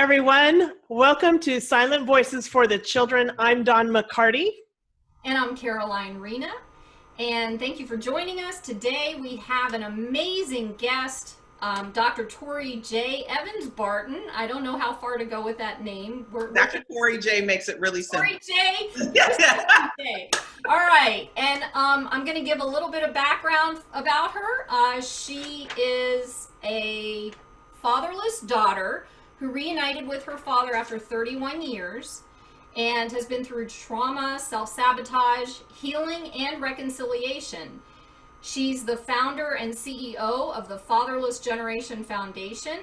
everyone. Welcome to Silent Voices for the Children. I'm Don McCarty. And I'm Caroline Rena. And thank you for joining us. Today we have an amazing guest, Dr. Torri J. Evans Barton. I don't know how far to go with that name. Dr. Torri J makes it really simple. Torri J? J. All right. And I'm going to give a little bit of background about her. She is a fatherless daughter who reunited with her father after 31 years and has been through trauma, self-sabotage, healing, and reconciliation. She's the founder and CEO of the Fatherless Generation Foundation,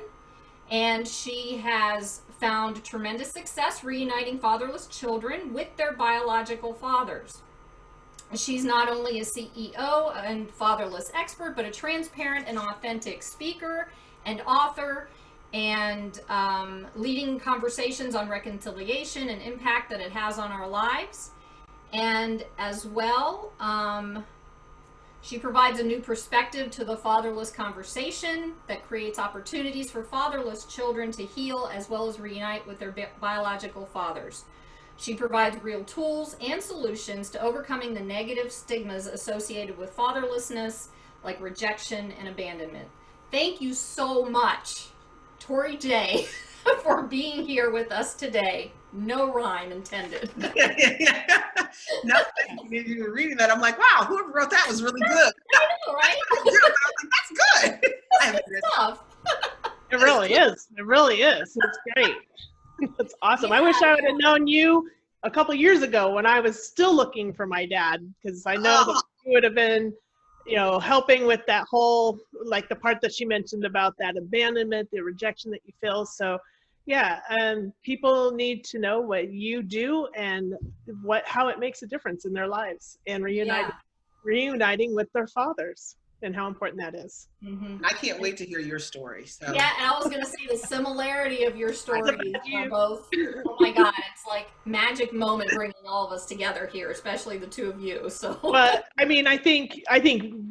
and she has found tremendous success reuniting fatherless children with their biological fathers. She's not only a CEO and fatherless expert, but a transparent and authentic speaker and author, and leading conversations on reconciliation and impact that it has on our lives. And as well, she provides a new perspective to the fatherless conversation that creates opportunities for fatherless children to heal as well as reunite with their biological fathers. She provides real tools and solutions to overcoming the negative stigmas associated with fatherlessness, like rejection and abandonment. Thank you so much, Torri J, for being here with us today. No rhyme intended. No, you were reading that. I'm like, wow, whoever wrote that was really good. I know, right? I was like, that's good. That's good stuff. It really is. It really is. It's great. It's awesome. Yeah. I wish I would have known you a couple years ago when I was still looking for my dad, because I know that you would have been, helping with that whole, like the part that she mentioned about that abandonment, the rejection that you feel. So yeah, people need to know what you do and how it makes a difference in their lives and reuniting with their fathers and how important that is. Mm-hmm. I can't wait to hear your story. So. Yeah, and I was going to say the similarity of your stories are both, oh my God, it's like magic moment bringing all of us together here, especially the two of you. So, but I mean, I think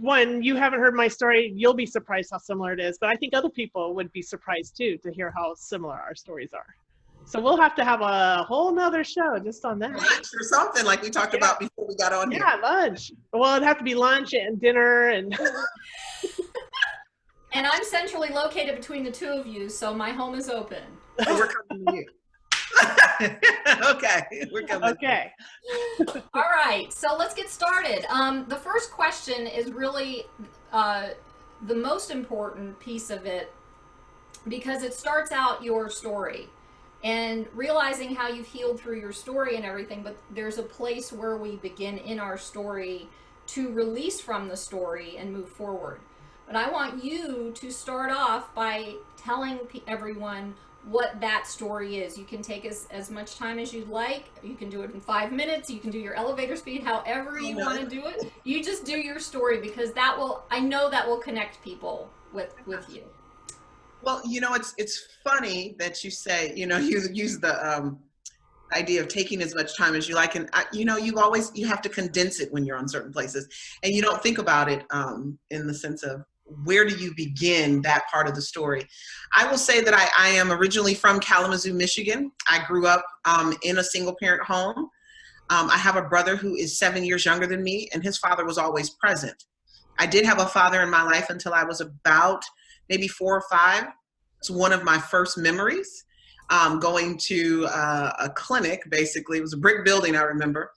when you haven't heard my story, you'll be surprised how similar it is. But I think other people would be surprised too to hear how similar our stories are. So we'll have to have a whole nother show just on that. Lunch or something like we talked about before we got on here. Yeah, lunch. Well, it'd have to be lunch and dinner and. And I'm centrally located between the two of you, so my home is open. So we're coming to you. Okay, we're coming. Okay. All right, so let's get started. The first question is really the most important piece of it because it starts out your story and realizing how you've healed through your story and everything, but there's a place where we begin in our story to release from the story and move forward. But I want you to start off by telling everyone what that story is. You can take as much time as you'd like. You can do it in 5 minutes. You can do your elevator speed, however you want to do it. You just do your story because I know that will connect people with you. Well, it's funny that you say, you use the idea of taking as much time as you like. And, you have to condense it when you're on certain places. And you don't think about it in the sense of where do you begin that part of the story. I will say that I am originally from Kalamazoo, Michigan. I grew up in a single parent home. I have a brother who is 7 years younger than me, and his father was always present. I did have a father in my life until I was about maybe 4 or 5. It's one of my first memories, going to a clinic, basically. It was a brick building, I remember.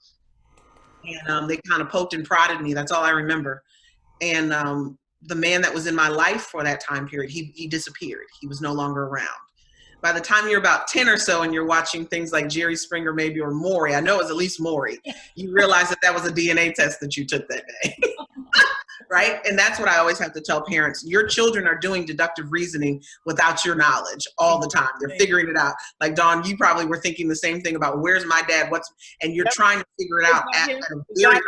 And they kind of poked and prodded me. That's all I remember. And the man that was in my life for that time period, he disappeared. He was no longer around. By the time you're about 10 or so and you're watching things like Jerry Springer maybe or Maury, I know it was at least Maury, you realize that was a DNA test that you took that day. Right? And that's what I always have to tell parents. Your children are doing deductive reasoning without your knowledge all the time. They're figuring it out. Like Dawn, you probably were thinking the same thing about where's my dad, and you're trying to figure it out at a very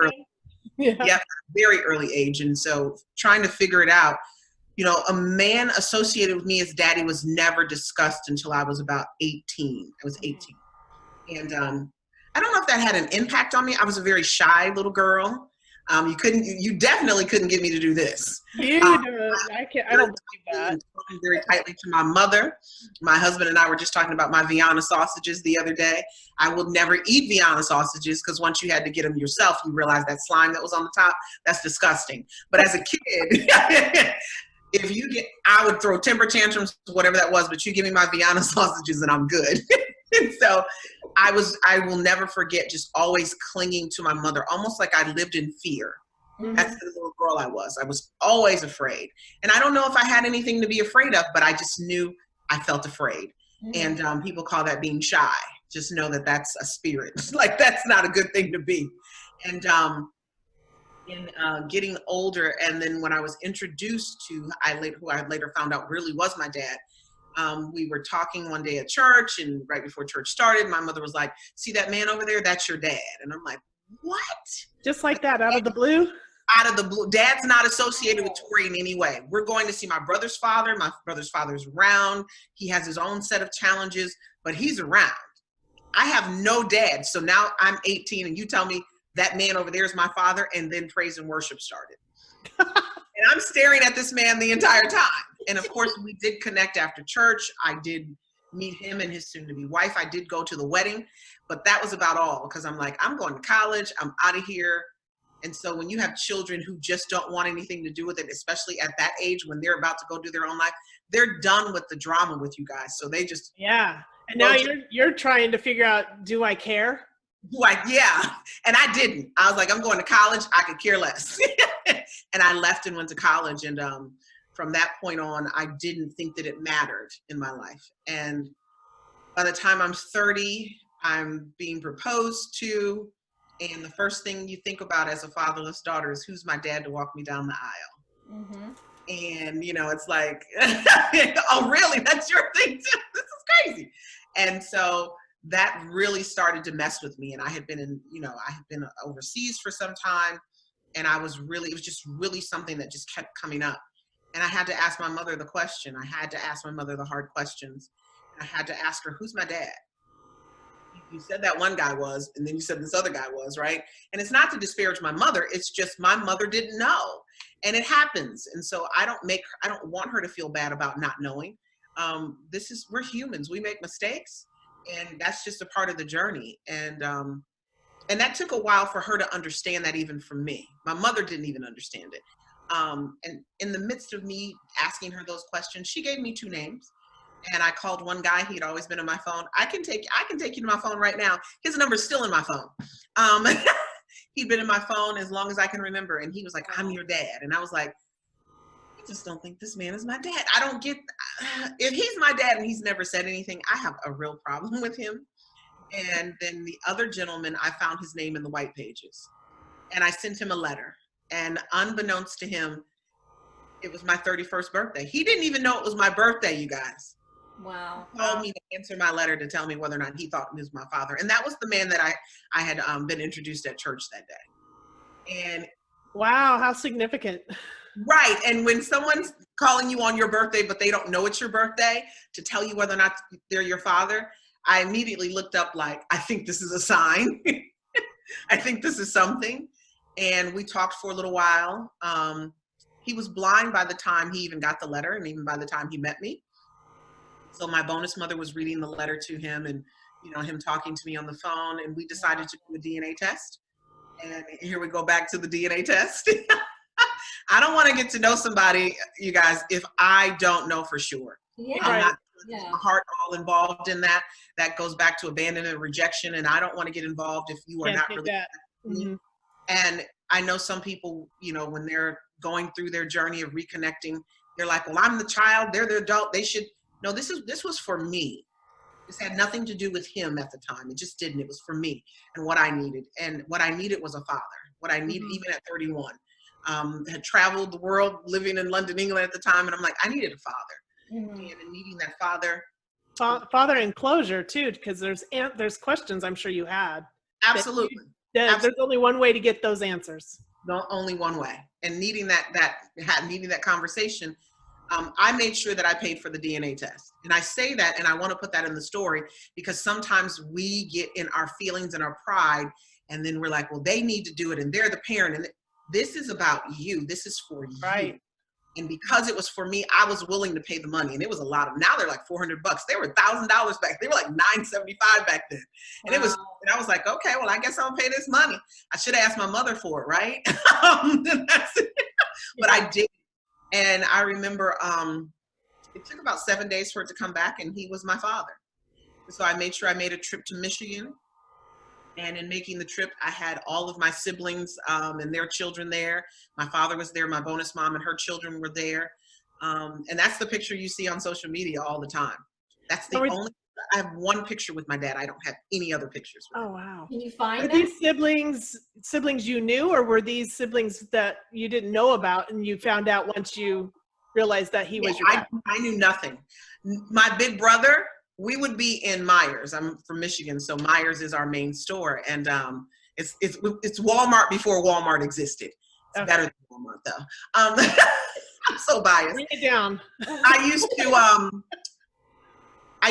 very early age. And so trying to figure it out, a man associated with me as daddy was never discussed until I was about 18. I was 18. And I don't know if that had an impact on me. I was a very shy little girl. You definitely couldn't get me to do this. You do it. I don't believe that. Very tightly to my mother. My husband and I were just talking about my Vienna sausages the other day. I will never eat Vienna sausages because once you had to get them yourself, you realize that slime that was on the top, that's disgusting. But as a kid, I would throw temper tantrums, whatever that was, but you give me my Vienna sausages and I'm good. And so I will never forget just always clinging to my mother, almost like I lived in fear. Mm-hmm. That's the little girl I was. I was always afraid. And I don't know if I had anything to be afraid of, but I just knew I felt afraid. Mm-hmm. And people call that being shy. Just know that that's a spirit. Like, that's not a good thing to be. And in getting older, and then when I was introduced to who I later found out really was my dad, we were talking one day at church, and right before church started, my mother was like, "See that man over there? That's your dad." And I'm like, "What?" Just like that, out of the blue? Out of the blue. Dad's not associated with Torri in any way. We're going to see my brother's father. My brother's father's around. He has his own set of challenges, but he's around. I have no dad. So now I'm 18, and you tell me that man over there is my father, and then praise and worship started. And I'm staring at this man the entire time. And of course, we did connect after church. I did meet him and his soon-to-be wife. I did go to the wedding, but that was about all, because I'm like, I'm going to college. I'm out of here. And so when you have children who just don't want anything to do with it, especially at that age when they're about to go do their own life, they're done with the drama with you guys. So they just... Yeah. And now you're trying to figure out, do I care? Yeah. And I didn't. I was like, I'm going to college. I could care less. And I left and went to college. And from that point on, I didn't think that it mattered in my life. And by the time I'm 30, I'm being proposed to. And the first thing you think about as a fatherless daughter is, who's my dad to walk me down the aisle? Mm-hmm. And, it's like, oh, really? That's your thing too? This is crazy. And so that really started to mess with me. And I had been overseas for some time. And it was just really something that just kept coming up. And I had to ask my mother the question. I had to ask my mother the hard questions. I had to ask her, who's my dad? You said that one guy was, and then you said this other guy was, right? And it's not to disparage my mother. It's just my mother didn't know. And it happens. And so I don't want her to feel bad about not knowing. We're humans. We make mistakes. And that's just a part of the journey. And that took a while for her to understand that, even from me. My mother didn't even understand it. And in the midst of me asking her those questions, she gave me 2 names. And I called one guy. He'd always been on my phone. I can take you to my phone right now. His number's still in my phone. He'd been in my phone as long as I can remember. And he was like, "I'm your dad." And I was like, I just don't think this man is my dad. I don't get, if he's my dad and he's never said anything, I have a real problem with him. And then the other gentleman, I found his name in the white pages. And I sent him a letter. And unbeknownst to him, it was my 31st birthday. He didn't even know it was my birthday, you guys. Wow. He called me to answer my letter to tell me whether or not he thought he was my father. And that was the man that I had been introduced at church that day. And wow, how significant. Right. And when someone's calling you on your birthday, but they don't know it's your birthday, to tell you whether or not they're your father, I immediately looked up like, I think this is a sign. I think this is something. And we talked for a little while. He was blind by the time he even got the letter, and even by the time he met me. So my bonus mother was reading the letter to him, and him talking to me on the phone, and we decided to do a DNA test. And here we go back to the DNA test. I don't want to get to know somebody, you guys, if I don't know for sure. Yeah. I'm not my heart all involved in that. That goes back to abandonment, rejection, and I don't want to get involved if you are not really. Mm-hmm. And I know some people, when they're going through their journey of reconnecting, they're like, well, I'm the child, they're the adult, they should. No, this was for me. This had nothing to do with him at the time. It just didn't. It was for me and what I needed. And what I needed was a father. What I needed, even at 31. Had traveled the world, living in London, England at the time. And I'm like, I needed a father. And in needing that father. Father and closure too, because there's questions I'm sure you had. Absolutely. There's only one way to get those answers. No, only one way. And needing that conversation, I made sure that I paid for the DNA test. And I say that, and I want to put that in the story, because sometimes we get in our feelings and our pride, and then we're like, well, they need to do it, and they're the parent. And this is about you. This is for you. Right. And because it was for me, I was willing to pay the money. And it was a lot of, now they're like $400. They were $1,000 back. They were like $975 back then. And Wow. and I was like, okay, well, I guess I'll pay this money. I should have asked my mother for it, right? That's it. But I did. And I remember it took about 7 days for it to come back, and he was my father. So I made sure I made a trip to Michigan. And in making the trip, I had all of my siblings and their children there. My father was there, my bonus mom and her children were there. And that's the picture you see on social media all the time. That's the only, I have one picture with my dad. I don't have any other pictures. Oh, wow. Can you find Are them? these siblings you knew, or were these siblings that you didn't know about and you found out once you realized that he was your dad? I knew nothing. My big brother, we would be in Myers. I'm from Michigan, so Myers is our main store, and it's Walmart before Walmart existed. It's better than Walmart though. I'm so biased. Bring it down. I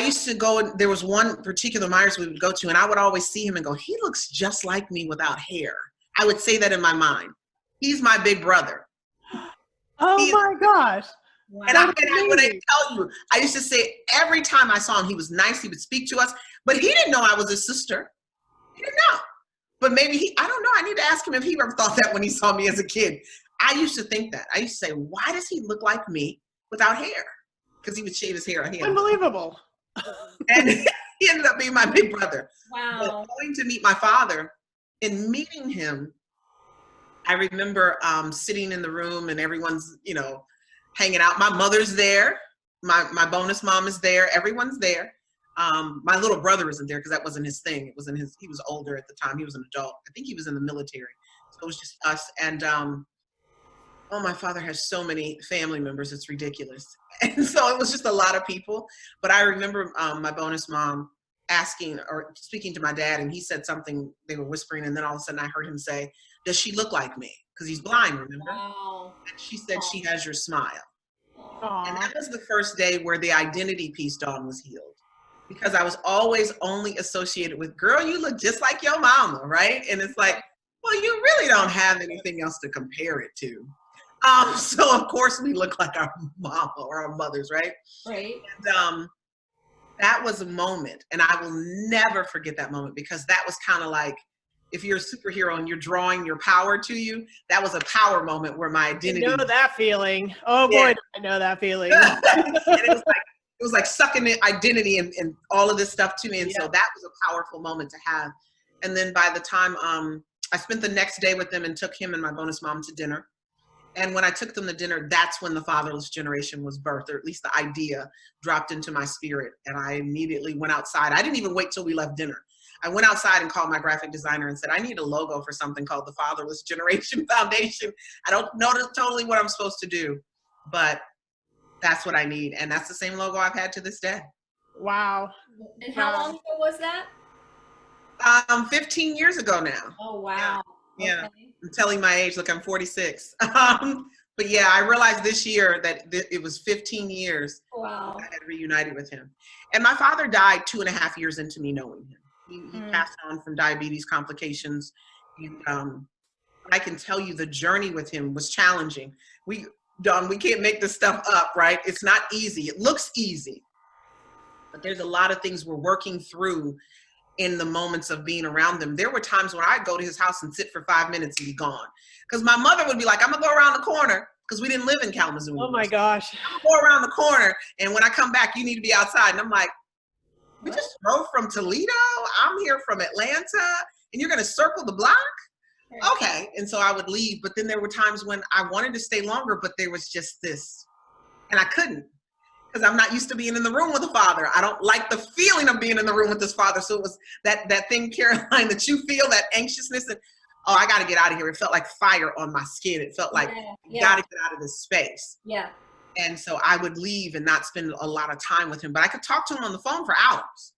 used to go. There was one particular Myers we would go to, and I would always see him and go, "He looks just like me without hair." I would say that in my mind. He's my big brother. Oh my gosh. Wow. And when I tell you, I used to say every time I saw him, he was nice. He would speak to us, but he didn't know I was his sister. He didn't know. But maybe I don't know. I need to ask him if he ever thought that when he saw me as a kid. I used to think that. I used to say, why does he look like me without hair? Because he would shave his hair. Unbelievable. And he ended up being my big brother. Wow. But going to meet my father, in meeting him, I remember sitting in the room and everyone's, hanging out. My mother's there. My bonus mom is there. Everyone's there. My little brother isn't there because that wasn't his thing. He was older at the time. He was an adult. I think he was in the military. So it was just us. And my father has so many family members. It's ridiculous. And so it was just a lot of people. But I remember my bonus mom asking or speaking to my dad, and he said something, they were whispering, and then all of a sudden I heard him say, "Does she look like me?" Because he's blind, remember? Wow. And she said, "She has your smile." Aww. And that was the first day where the identity piece, Dawn, was healed. Because I was always only associated with, girl, you look just like your mama, right? And it's like, well, you really don't have anything else to compare it to. So of course we look like our mama or our mothers, right? Right. And that was a moment, and I will never forget that moment, because that was kind of like, if you're a superhero and you're drawing your power to you, that was a power moment where my identity. I know that feeling. Oh boy, I know that feeling. And it was like sucking the identity and all of this stuff to me. And so that was a powerful moment to have. And then by the time I spent the next day with them and took him and my bonus mom to dinner. And when I took them to dinner, that's when the fatherless generation was birthed, or at least the idea dropped into my spirit. And I immediately went outside. I didn't even wait till we left dinner. I went outside and called my graphic designer and said, I need a logo for something called the Fatherless Generation Foundation. I don't know totally what I'm supposed to do, but that's what I need. And that's the same logo I've had to this day. Wow. And how long ago was that? 15 years ago now. Oh, wow. Yeah. Okay. I'm telling my age. Look, I'm 46. But yeah, I realized this year that it was 15 years. Wow. I had reunited with him. And my father died 2.5 years into me knowing him. He passed on from diabetes complications. And I can tell you the journey with him was challenging. Dawn, we can't make this stuff up, right? It's not easy. It looks easy, but there's a lot of things we're working through in the moments of being around them. There were times when I'd go to his house and sit for 5 minutes and be gone. Because my mother would be like, I'm gonna go around the corner, because we didn't live in Kalamazoo anymore. Oh my gosh. I'm gonna go around the corner, and when I come back, you need to be outside. And I'm like, we just drove from Toledo. I'm here from Atlanta, and you're gonna circle the block? Okay. And so I would leave, but then there were times when I wanted to stay longer, but there was just this, and I couldn't, because I'm not used to being in the room with a father. I don't like the feeling of being in the room with this father. So it was that thing, Caroline, that you feel, that anxiousness, and oh, I got to get out of here. It felt like fire on my skin. It felt like you got to get out of this space. Yeah. And so I would leave and not spend a lot of time with him, but I could talk to him on the phone for hours.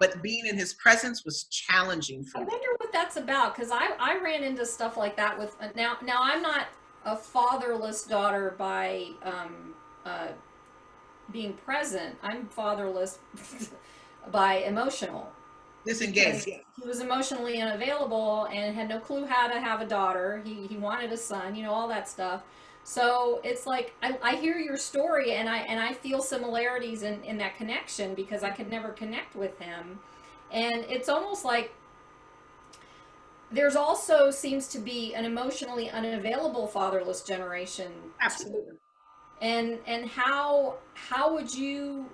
But being in his presence was challenging for me. I wonder what that's about, because I ran into stuff like that with now I'm not a fatherless daughter by being present. I'm fatherless by emotional Disengaged. He was emotionally unavailable and had no clue how to have a daughter. He wanted a son, all that stuff. So it's like I hear your story and I feel similarities in that connection because I could never connect with him. And it's almost like there's also seems to be an emotionally unavailable fatherless generation. Absolutely. Too. And how would you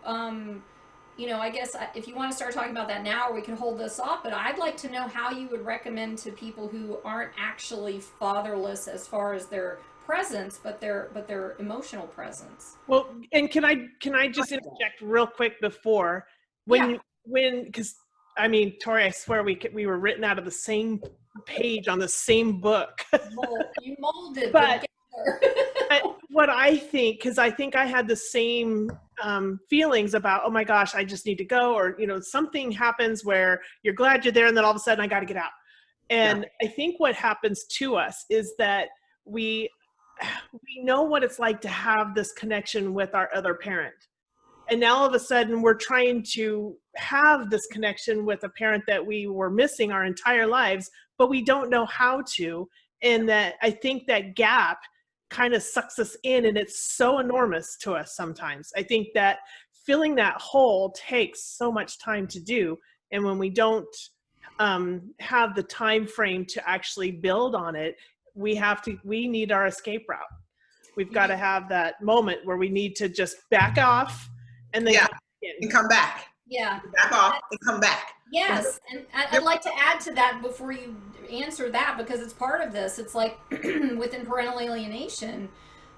I guess if you want to start talking about that now, or we can hold this off, but I'd like to know how you would recommend to people who aren't actually fatherless as far as their presence, but their emotional presence. Well, and can I just interject real quick before because I mean, Torri, I swear we were written out of the same page on the same book. You molded, but what I think, because I think I had the same feelings about, oh my gosh, I just need to go, or something happens where you're glad you're there, and then all of a sudden I got to get out. And I think what happens to us is that we know what it's like to have this connection with our other parent. And now all of a sudden we're trying to have this connection with a parent that we were missing our entire lives, but we don't know how to. And that I think that gap kind of sucks us in, and it's so enormous to us sometimes. I think that filling that hole takes so much time to do. And when we don't have the time frame to actually build on it, we need our escape route. We've got to have that moment where we need to just back off and then come back. Yeah. Back off and come back. Yes, and I'd like to add to that before you answer that, because it's part of this. It's like within parental alienation,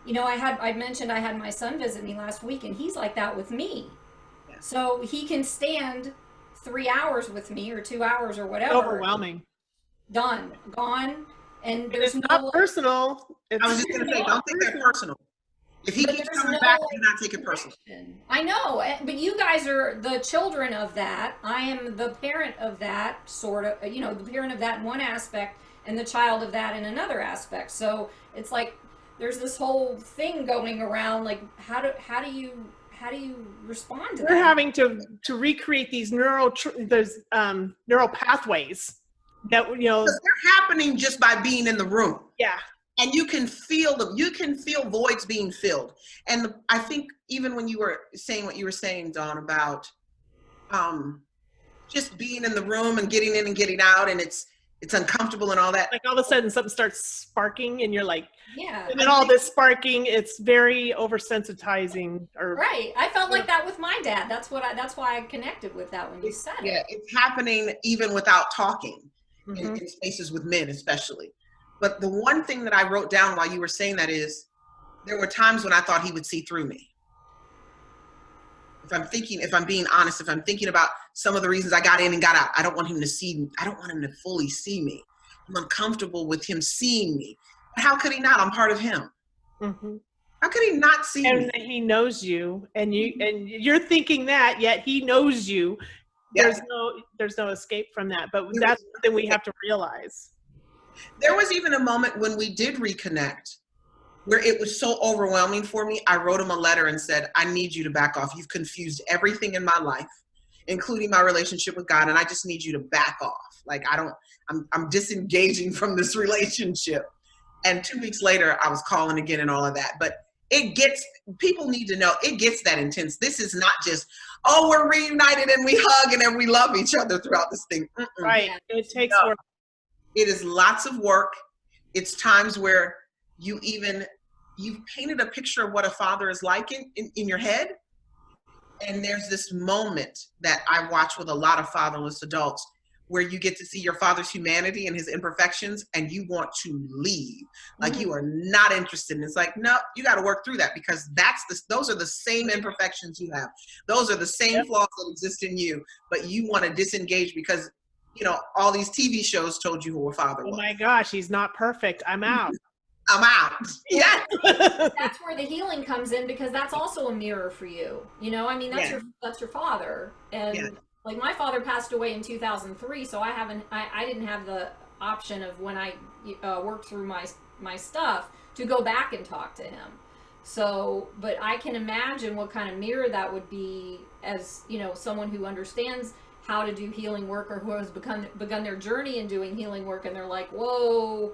I mentioned I had my son visit me last week, and he's like that with me. Yeah. So he can stand 3 hours with me or 2 hours or whatever. Overwhelming. Done, gone, and there's not personal. I was just going to say, don't take that personal. If he keeps coming back, do not take it personal. I know, but you guys are the children of that. I am the parent of that, sort of, the parent of that in one aspect and the child of that in another aspect. So it's like there's this whole thing going around, like how do you respond to that? We're having to recreate these neural pathways that because they're happening just by being in the room. Yeah. And you can feel them. You can feel voids being filled. And I think even when you were saying what you were saying, Dawn, about just being in the room and getting in and getting out, and it's uncomfortable and all that. Like all of a sudden something starts sparking, and you're like, yeah. And then all this sparking, it's very oversensitizing. Right. I felt like that with my dad. That's why I connected with that when you said it. Yeah, it's happening even without talking in spaces with men, especially. But the one thing that I wrote down while you were saying that is, there were times when I thought he would see through me. If I'm being honest, if I'm thinking about some of the reasons I got in and got out, I don't want him to see me. I don't want him to fully see me. I'm uncomfortable with him seeing me. But how could he not? I'm part of him. Mm-hmm. How could he not see me? And he knows you, and you're thinking that, yet he knows you. There's no escape from that. But that's something we have to realize. There was even a moment when we did reconnect where it was so overwhelming for me. I wrote him a letter and said, I need you to back off. You've confused everything in my life, including my relationship with God. And I just need you to back off. Like, I'm disengaging from this relationship. And 2 weeks later, I was calling again and all of that. But people need to know, it gets that intense. This is not just, oh, we're reunited and we hug and then we love each other throughout this thing. Right. It takes work. It is lots of work. It's times where you've painted a picture of what a father is like in your head. And there's this moment that I watch with a lot of fatherless adults where you get to see your father's humanity and his imperfections, and you want to leave. Like you are not interested. And it's like, no, you got to work through that, because those are the same imperfections you have. Those are the same flaws that exist in you, but you want to disengage because all these TV shows told you who a father was. Oh my gosh, he's not perfect. I'm out. I'm out. Yeah. That's where the healing comes in, because that's also a mirror for you. That's your father. And like my father passed away in 2003, so I didn't have the option of when I worked through my stuff to go back and talk to him. So, but I can imagine what kind of mirror that would be, as someone who understands how to do healing work, or who has begun their journey in doing healing work, and they're like, whoa,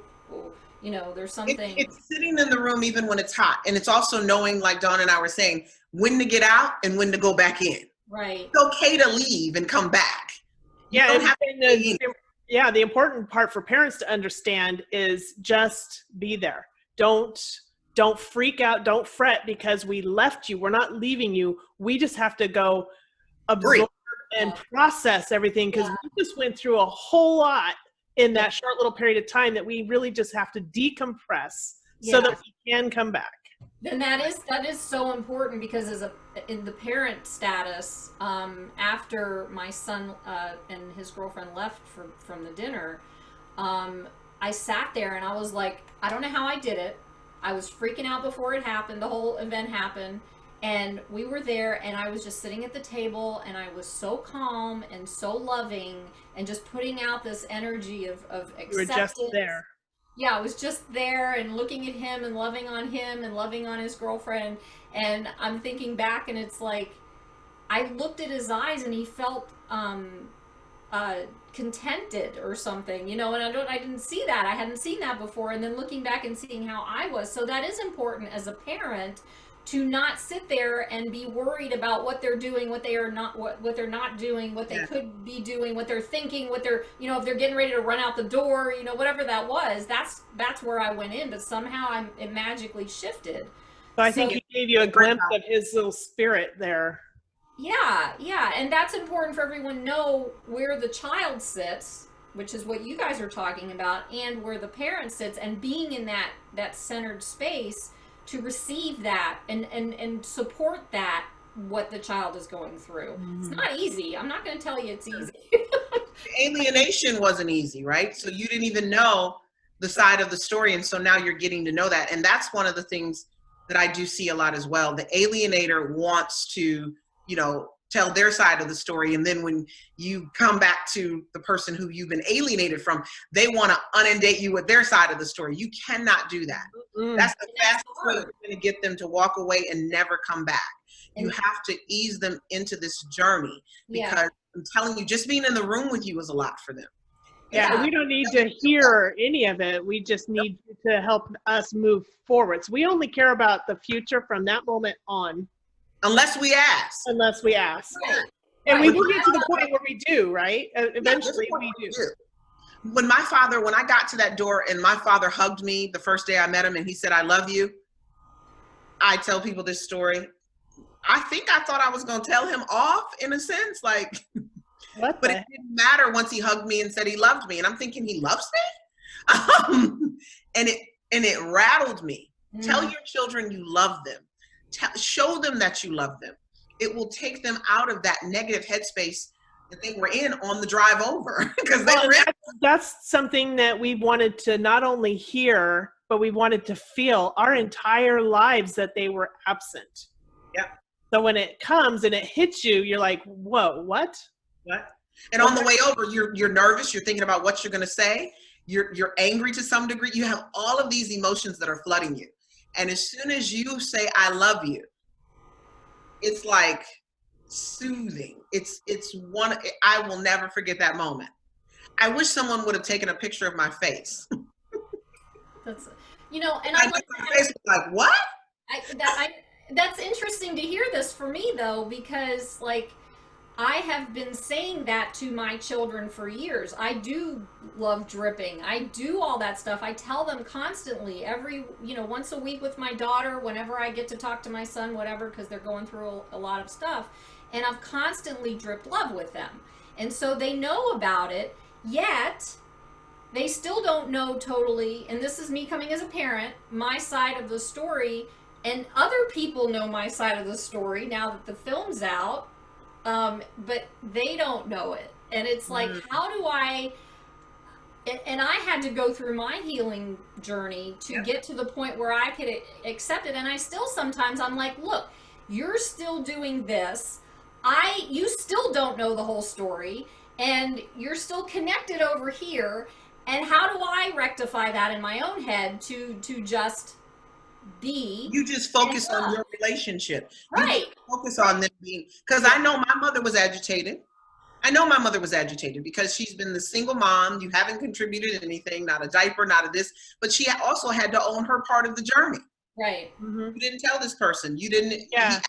you know, there's something. It's sitting in the room even when it's hot. And it's also knowing, like Dawn and I were saying, when to get out and when to go back in. Right. It's okay to leave and come back. Yeah, the important part for parents to understand is just be there. Don't freak out. Don't fret because we left you. We're not leaving you. We just have to go absorb and process everything, because we just went through a whole lot in that short little period of time that we really just have to decompress so that we can come back. Then that is so important, because in the parent status, after my son and his girlfriend left from the dinner, I sat there and I was like, I don't know how I did it. I was freaking out before it happened. The whole event happened, and we were there, and I was just sitting at the table, and I was so calm and so loving, and just putting out this energy of acceptance. You were just there. Yeah, I was just there and looking at him and loving on his girlfriend. And I'm thinking back, and it's like, I looked at his eyes and he felt contented or something, you know, and I didn't see that. I hadn't seen that before. And then looking back and seeing how I was. So that is important as a parent, to not sit there and be worried about what they're doing, what they are not, what they're not doing, what they could be doing, what they're thinking, what they're, you know, if they're getting ready to run out the door, you know, whatever that was. That's where I went in, but somehow it magically shifted. So I think he gave you a glimpse of his little spirit there. Yeah, and that's important for everyone to know where the child sits, which is what you guys are talking about, and where the parent sits, and being in that centered space to receive that and support that, what the child is going through. It's not easy. I'm not going to tell you it's easy. Alienation wasn't easy, right? So you didn't even know the side of the story, and so now you're getting to know that. And that's one of the things that I do see a lot as well. The alienator wants to, you know, tell their side of the story, and then when you come back to the person who you've been alienated from, they want to inundate you with their side of the story. You cannot do that. That's the fastest way you're going to get them to walk away and never come back. You have to ease them into this journey, because I'm telling you, just being in the room with you is a lot for them. Yeah, we don't need to hear any of it. We just need to help us move forward. So we only care about the future from that moment on. Unless we ask. Right. And we will get to the point where we do, right? Eventually we do. When I got to that door and my father hugged me the first day I met him and he said, "I love you," I tell people this story. I think I thought I was going to tell him off, in a sense, like, but it didn't matter once he hugged me and said he loved me. And I'm thinking, he loves me? And it rattled me. Tell your children you love them. Show them that you love them. It will take them out of that negative headspace that they were in on the drive over. Because that's something that we wanted to not only hear, but we wanted to feel our entire lives, that they were absent. Yeah. So when it comes and it hits you, you're like, whoa, what? And on the way over, you're nervous. You're thinking about what you're going to say. You're angry to some degree. You have all of these emotions that are flooding you. And as soon as you say, "I love you," it's like soothing. I will never forget that moment. I wish someone would have taken a picture of my face. That's, you know, and my face was like, what? That's interesting to hear this for me, though, because, like, I have been saying that to my children for years. I do love dripping. I do all that stuff. I tell them constantly, once a week with my daughter, whenever I get to talk to my son, whatever, because they're going through a lot of stuff. And I've constantly dripped love with them. And so they know about it, yet they still don't know totally, and this is me coming as a parent, my side of the story. And other people know my side of the story now that the film's out. But they don't know it. And it's like, how do I, and I had to go through my healing journey to get to the point where I could accept it. And I still, sometimes I'm like, look, you're still doing this. You still don't know the whole story, and you're still connected over here. And how do I rectify that in my own head to just be? You just focus on your relationship. Right. You focus on them being, because I know my mother was agitated. I know my mother was agitated because she's been the single mom. You haven't contributed anything, not a diaper, not a this, but she also had to own her part of the journey. Right. You didn't tell this person. You didn't. Yeah.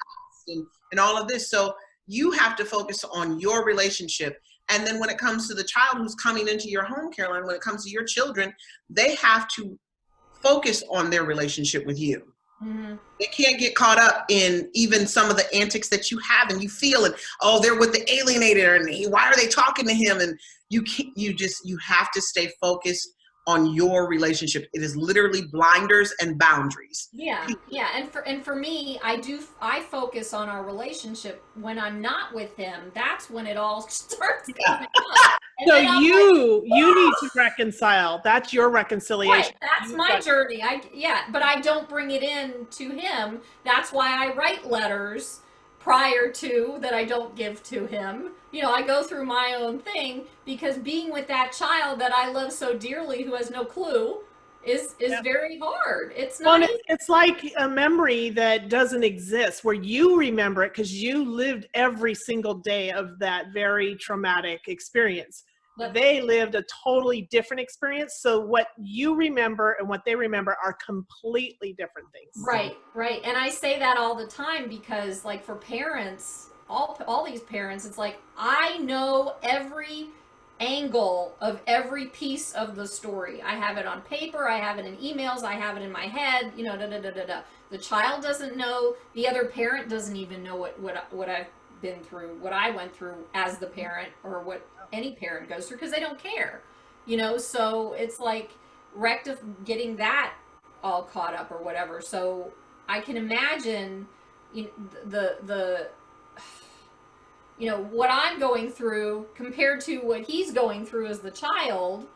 And all of this. So you have to focus on your relationship. And then when it comes to the child who's coming into your home, Caroline, when it comes to your children, they have to focus on their relationship with you. They can't get caught up in even some of the antics that you have and you feel it. Oh, they're with the alienator and why are they talking to him? And you have to stay focused on your relationship. It is literally blinders and boundaries. Yeah. And for me, I focus on our relationship. When I'm not with him, that's when it all starts coming up. So you need to reconcile. That's your reconciliation. Right, that's my journey. But I don't bring it in to him. That's why I write letters prior to that I don't give to him. I go through my own thing because being with that child that I love so dearly who has no clue is very hard. It's not it's like a memory that doesn't exist where you remember it because you lived every single day of that very traumatic experience. They lived a totally different experience. So what you remember and what they remember are completely different things. Right. And I say that all the time because like for parents, all these parents, it's like, I know every angle of every piece of the story. I have it on paper, I have it in emails, I have it in my head, The child doesn't know, the other parent doesn't even know what I've been through, what I went through as the parent, or what any parent goes through, because they don't care. So it's like getting that all caught up or whatever. So I can imagine what I'm going through compared to what he's going through as the child,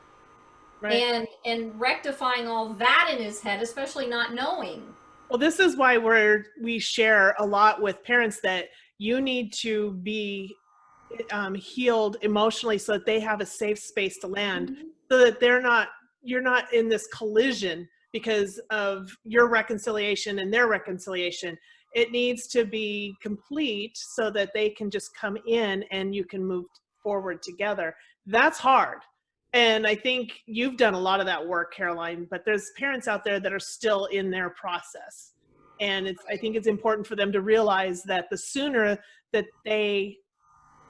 right? And rectifying all that in his head, especially not knowing. Well, this is why we share a lot with parents that you need to be healed emotionally so that they have a safe space to land, so that you're not in this collision because of your reconciliation and their reconciliation. It needs to be complete so that they can just come in and you can move forward together. That's hard. And I think you've done a lot of that work, Caroline, but there's parents out there that are still in their process. And I think it's important for them to realize that the sooner that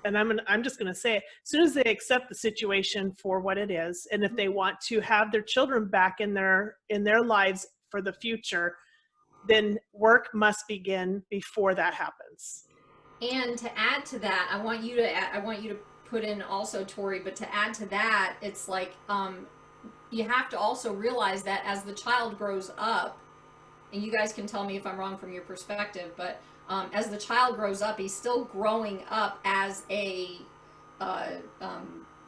I'm just going to say it, as soon as they accept the situation for what it is, and if they want to have their children back in their lives for the future, then work must begin before that happens. And to add to that, I want you to put in also, Torri, but to add to that, it's like you have to also realize that as the child grows up, and you guys can tell me if I'm wrong from your perspective, but as the child grows up, he's still growing up as a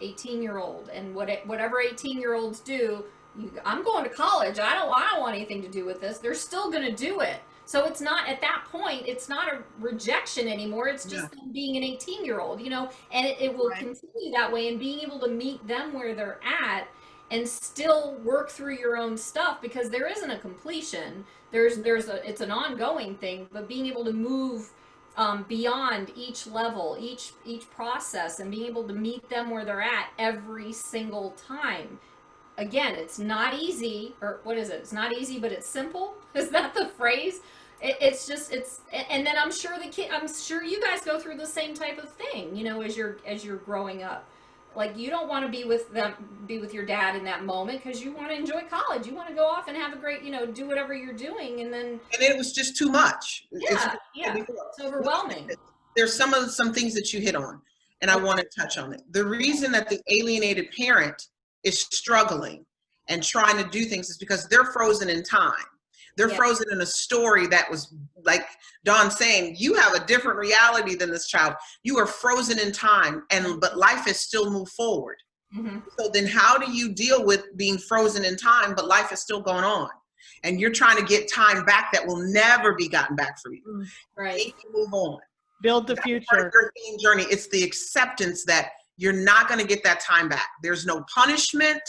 18-year-old, and whatever 18-year-olds do, I'm going to college. I don't want anything to do with this. They're still going to do it. So it's not, at that point, it's not a rejection anymore. It's just them being an 18-year-old, and it will continue that way, and being able to meet them where they're at and still work through your own stuff, because there isn't a completion. It's an ongoing thing, but being able to move beyond each level, each process, and being able to meet them where they're at every single time. Again, it's not easy, or what is it? It's not easy, but it's simple. Is that the phrase? And then I'm sure you guys go through the same type of thing, as you're growing up. Like, you don't want to be with your dad in that moment because you want to enjoy college. You want to go off and have a great, do whatever you're doing, and it was just too much. It's overwhelming. There's some things that you hit on, and I want to touch on it. The reason that the alienated parent is struggling and trying to do things is because they're frozen in time. They're frozen in a story that was, like Dawn's saying, you have a different reality than this child. You are frozen in time, but life has still moved forward. So then how do you deal with being frozen in time, but life is still going on? And you're trying to get time back that will never be gotten back for you. Right. You can move on. Build the future. Your journey. It's the acceptance that you're not going to get that time back. There's no punishment.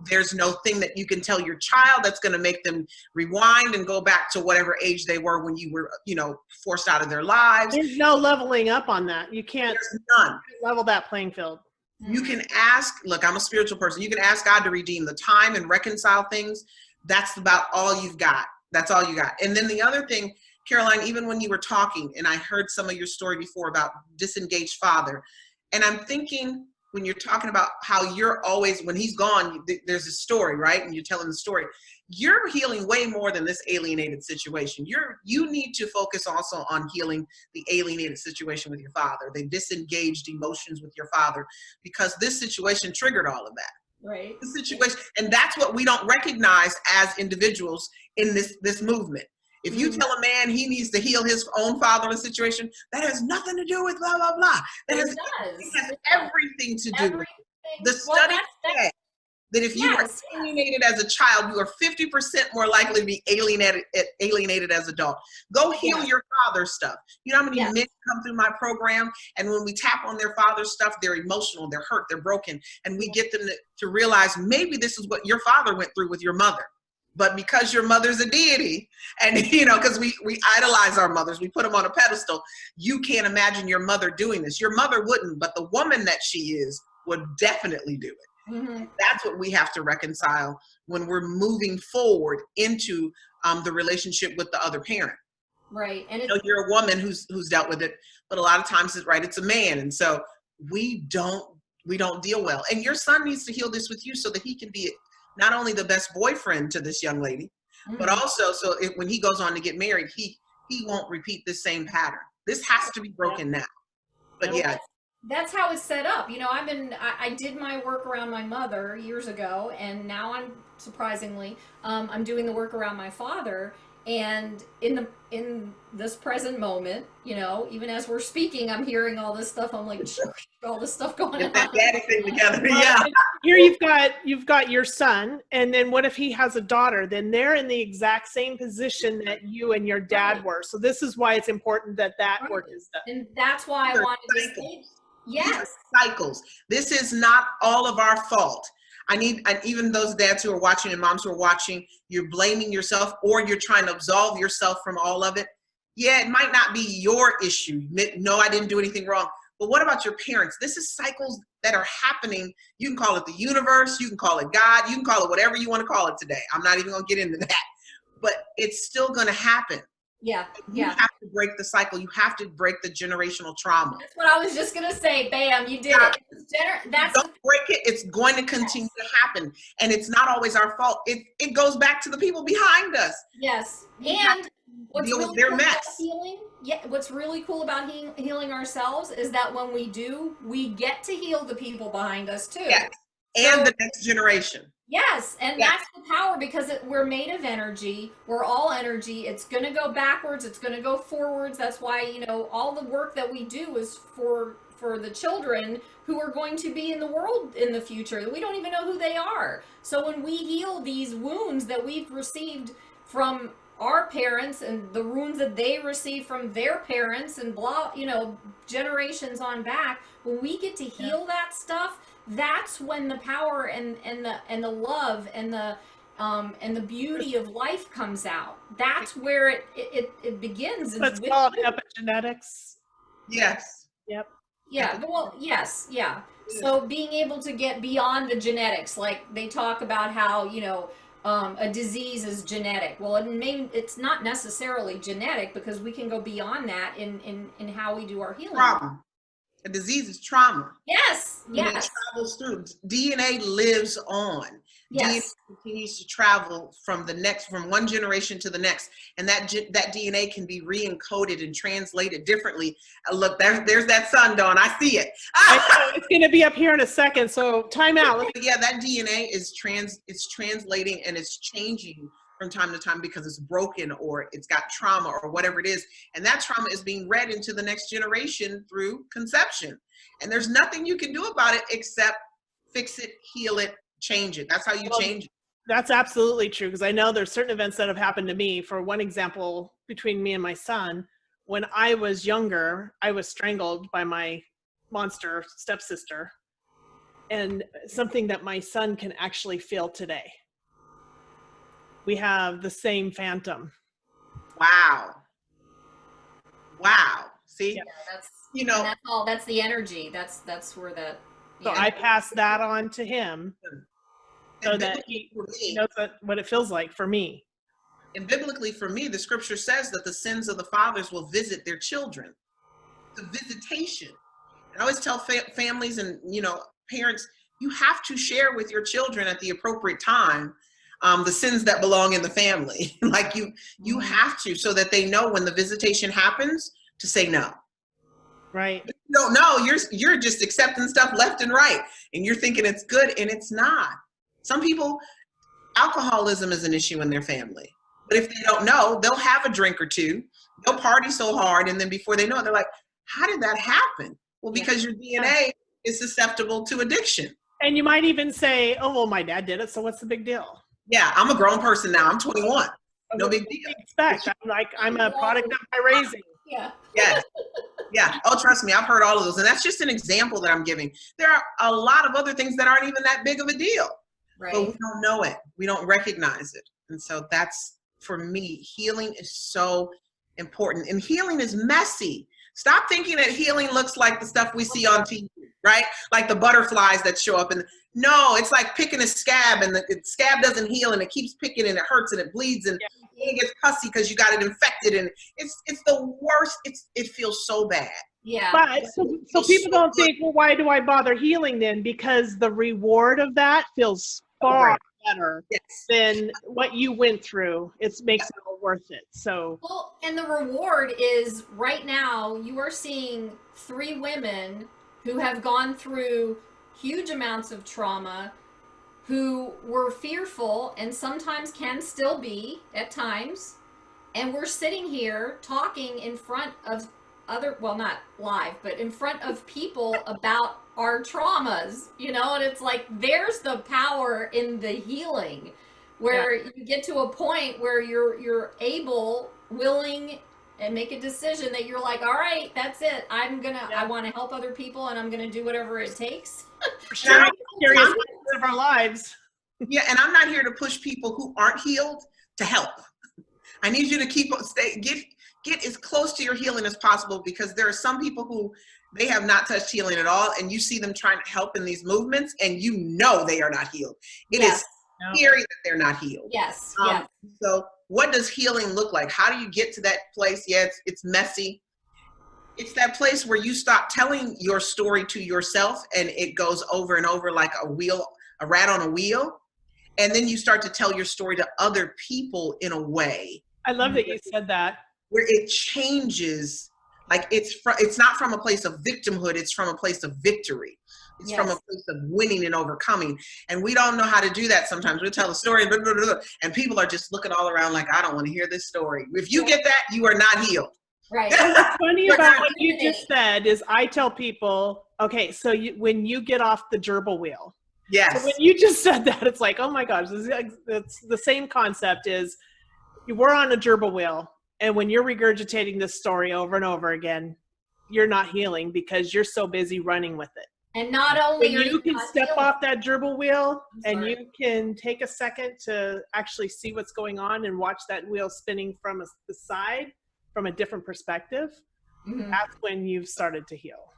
there's no thing that you can tell your child that's going to make them rewind and go back to whatever age they were when you were, you know, forced out of their lives. There's no leveling up on that. You can't none. level that playing field. You can ask, look, I'm a spiritual person. You can ask God to redeem the time and reconcile things. That's about all you've got. That's all you got. And then the other thing, Caroline, even when you were talking, and I heard some of your story before about disengaged father, and I'm thinking when you're talking about how you're always, when he's gone, there's a story, right? And you're telling the story. You're healing way more than this alienated situation. You need to focus also on healing the alienated situation with your father, the disengaged emotions with your father, because this situation triggered all of that. Right. The situation, and that's what we don't recognize as individuals in this movement. If you tell a man he needs to heal his own fatherless situation, that has nothing to do with blah, blah, blah. It has everything to do with it. The study said that if you are alienated as a child, you are 50% more likely to be alienated as an adult. Go heal your father's stuff. You know how many men come through my program, and when we tap on their father's stuff, they're emotional, they're hurt, they're broken, and we get them to realize maybe this is what your father went through with your mother. But because your mother's a deity, and you know, because we idolize our mothers, we put them on a pedestal, you can't imagine your mother doing this. Your mother wouldn't, but the woman that she is would definitely do it. Mm-hmm. That's what we have to reconcile when we're moving forward into the relationship with the other parent. Right. And you know, you're a woman who's dealt with it, but a lot of times it's a man. And so we don't deal well. And your son needs to heal this with you so that he can be not only the best boyfriend to this young lady, but also when he goes on to get married, he won't repeat this same pattern. This has to be broken now. But that's how it's set up. You know, I did my work around my mother years ago, and now I'm surprisingly, I'm doing the work around my father. And in this present moment, you know, even as we're speaking, I'm hearing all this stuff. I'm like, all this stuff going on. That daddy thing together, yeah. Here you've got your son, and then what if he has a daughter? Then they're in the exact same position that you and your dad were. So this is why it's important that work is done. And that's why I wanted to say, yes, cycles. This is not all of our fault. Even those dads who are watching and moms who are watching, you're blaming yourself or you're trying to absolve yourself from all of it. Yeah, it might not be your issue. No, I didn't do anything wrong. But what about your parents? This is cycles that are happening. You can call it the universe. You can call it God. You can call it whatever you want to call it today. I'm not even going to get into that. But it's still going to happen. Yeah. You have to break the cycle. You have to break the generational trauma. That's what I was just going to say. Bam, you did it. Don't break it. It's going to continue to happen. And it's not always our fault. It goes back to the people behind us. Yes. And what's deal really with their cool mess. about healing, what's really cool about healing ourselves is that when we do, we get to heal the people behind us too. Yes. And the next generation. Yes, and that's the power, because we're made of energy. We're all energy. It's going to go backwards. It's going to go forwards. That's why, you know, all the work that we do is for the children who are going to be in the world in the future. We don't even know who they are. So when we heal these wounds that we've received from our parents and the wounds that they received from their parents and blah, you know, generations on back, when we get to heal that stuff, that's when the power and the love and the beauty of life comes out. That's where it begins. That's called epigenetics. Yes. Yep. Yeah. Well, yes. Yeah. So being able to get beyond the genetics, like they talk about how, you know, a disease is genetic. Well, it's not necessarily genetic, because we can go beyond that in how we do our healing. Trauma. A disease is trauma. Yes. It travels through. DNA lives on. Yes. DNA continues to travel from one generation to the next, and that DNA can be re-encoded and translated differently. Look, there's that sun, Dawn. I see it. It's going to be up here in a second, so time out. Yeah, that DNA is translating and it's changing from time to time because it's broken or it's got trauma or whatever it is. And that trauma is being read into the next generation through conception. And there's nothing you can do about it except fix it, heal it, change it. That's how you change it. That's absolutely true, because I know there's certain events that have happened to me. For one example, between me and my son, when I was younger, I was strangled by my monster stepsister. and something that my son can actually feel today. We have the same phantom. Wow. Wow. See, Yeah. That's, you know, and that's all. That's the energy. That's where that. So I pass that on to him so that he knows what it feels like for me. And biblically, for me, the scripture says that the sins of the fathers will visit their children. The visitation. And I always tell families and, you know, parents, you have to share with your children at the appropriate time the sins that belong in the family. Like you have to, so that they know when the visitation happens to say no. Right. If you don't know, you're just accepting stuff left and right, and you're thinking it's good, and it's not. Some people, alcoholism is an issue in their family. But if they don't know, they'll have a drink or two, they'll party so hard, and then before they know it, they're like, how did that happen? Well, because your DNA is susceptible to addiction. And you might even say, oh, well, my dad did it, so what's the big deal? Yeah, I'm a grown person now. I'm 21. No big deal. Expect. I'm a product of my raising. Yeah. Yes. Yeah. Oh, trust me, I've heard all of those. And that's just an example that I'm giving. There are a lot of other things that aren't even that big of a deal. Right. But we don't know it. We don't recognize it. And so that's, for me, healing is so important. And healing is messy. Stop thinking that healing looks like the stuff we see on TV, right? Like the butterflies that show up. And no, it's like picking a scab, and the scab doesn't heal, and it keeps picking, and it hurts, and it bleeds, and it gets pussy because you got it infected, and it's the worst. It feels so bad. Yeah. But so people don't think, well, why do I bother healing then? Because the reward of that feels far better than what you went through. It makes it all worth it. So well, and the reward is right now you are seeing 3 women who have gone through huge amounts of trauma, who were fearful and sometimes can still be at times, and we're sitting here talking in front of other, well, not live, but in front of people about our traumas, you know, and it's like there's the power in the healing where you get to a point where you're able, willing, and make a decision that you're like, all right, that's it. I want to help other people, and I'm gonna do whatever it takes. sharing of our lives. Yeah, and I'm not here to push people who aren't healed to help. I need you to get as close to your healing as possible, because there are some people who they have not touched healing at all, and you see them trying to help in these movements, and you know they are not healed. It is scary that they're not healed. Yes. So what does healing look like? How do you get to that place? Yeah, it's messy. It's that place where you stop telling your story to yourself, and it goes over and over like a rat on a wheel. And then you start to tell your story to other people in a way. I love that you said that. Where it changes, like it's not from a place of victimhood, it's from a place of victory. It's from a place of winning and overcoming. And we don't know how to do that sometimes. We tell a story, blah, blah, blah, and people are just looking all around like, I don't want to hear this story. If you get that, you are not healed. Right. What's funny about what you just said is I tell people, okay, so when you get off the gerbil wheel, so when you just said that, it's like, oh my gosh, it's the same concept. Is we're on a gerbil wheel, and when you're regurgitating this story over and over again, you're not healing because you're so busy running with it. And not only when you can step off that gerbil wheel and you can take a second to actually see what's going on and watch that wheel spinning from the side from a different perspective, that's when you've started to heal.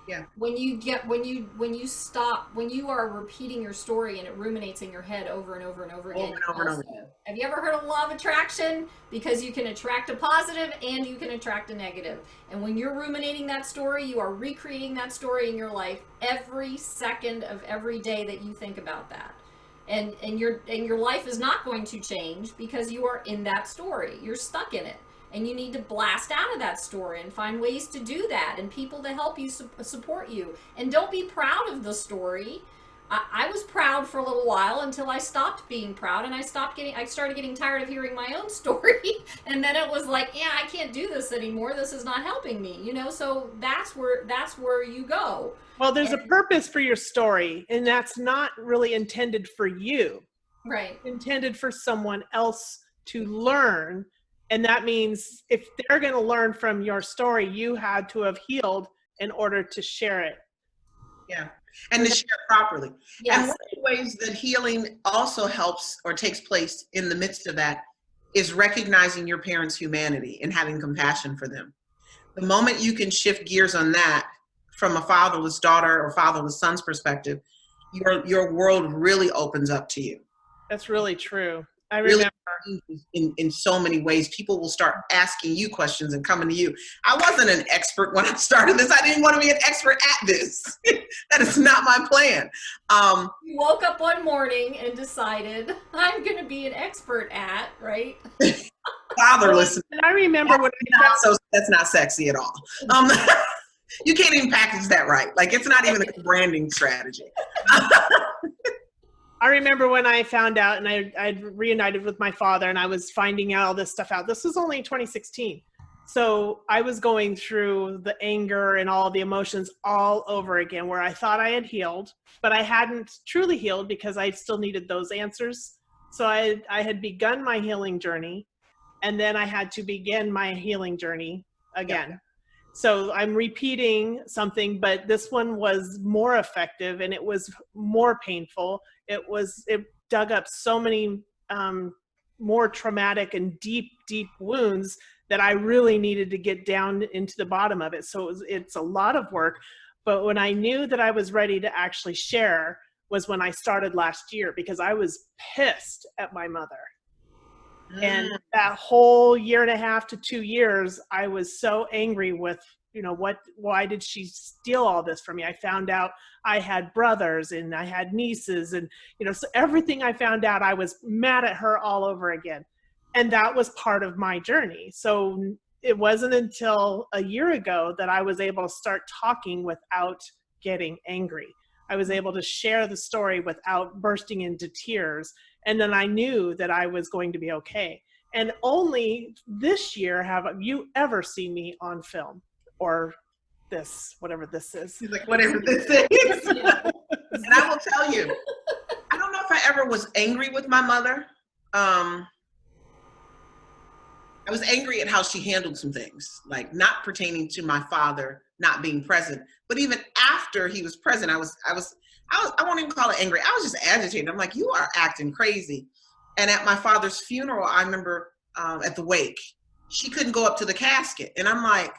Yeah. When you stop, when you are repeating your story and it ruminates in your head over and over and over again. Over and over again. Have you ever heard of law of attraction? Because you can attract a positive and you can attract a negative. And when you're ruminating that story, you are recreating that story in your life every second of every day that you think about that. And your life is not going to change because you are in that story. You're stuck in it. And you need to blast out of that story and find ways to do that and people to help you support you. And don't be proud of the story. I was proud for a little while until I stopped being proud, and I started getting tired of hearing my own story. And then it was like, yeah, I can't do this anymore. This is not helping me, you know? So that's where you go. Well, there's a purpose for your story, and that's not really intended for you. Right. It's intended for someone else to learn. And that means if they're going to learn from your story, you had to have healed in order to share it. Yeah. and to share properly. Yes. And one of the ways that healing also helps or takes place in the midst of that is recognizing your parents' humanity and having compassion for them. The moment you can shift gears on that from a fatherless daughter or fatherless son's perspective, your world really opens up to you. That's really true. I remember. In so many ways, people will start asking you questions and coming to you. I wasn't an expert when I started this. I didn't want to be an expert at this. That is not my plan. You woke up one morning and decided, I'm going to be an expert at, right? Fatherless. And I remember when that's not sexy at all. You can't even package that right. Like, it's not even a branding strategy. I remember when I found out, and I'd reunited with my father, and I was finding all this stuff out. This was only in 2016. So I was going through the anger and all the emotions all over again, where I thought I had healed, but I hadn't truly healed because I still needed those answers. So I had begun my healing journey, and then I had to begin my healing journey again. Yeah. So I'm repeating something, but this one was more effective and it was more painful. It dug up so many more traumatic and deep wounds that I really needed to get down into the bottom of it. So it's a lot of work, but when I knew that I was ready to actually share was when I started last year, because I was pissed at my mother. And that whole 1.5 to 2 years, I was so angry with, why did she steal all this from me? I found out I had brothers and I had nieces and, so everything I found out, I was mad at her all over again. And that was part of my journey. So it wasn't until a year ago that I was able to start talking without getting angry. I was able to share the story without bursting into tears. And then I knew that I was going to be okay. And only this year have you ever seen me on film or this, whatever this is. He's like, whatever this is. And I will tell you, I don't know if I ever was angry with my mother. I was angry at how she handled some things, like not pertaining to my father not being present. But even after he was present, I won't even call it angry. I was just agitated. I'm like, you are acting crazy. And at my father's funeral, I remember at the wake, she couldn't go up to the casket. And I'm like,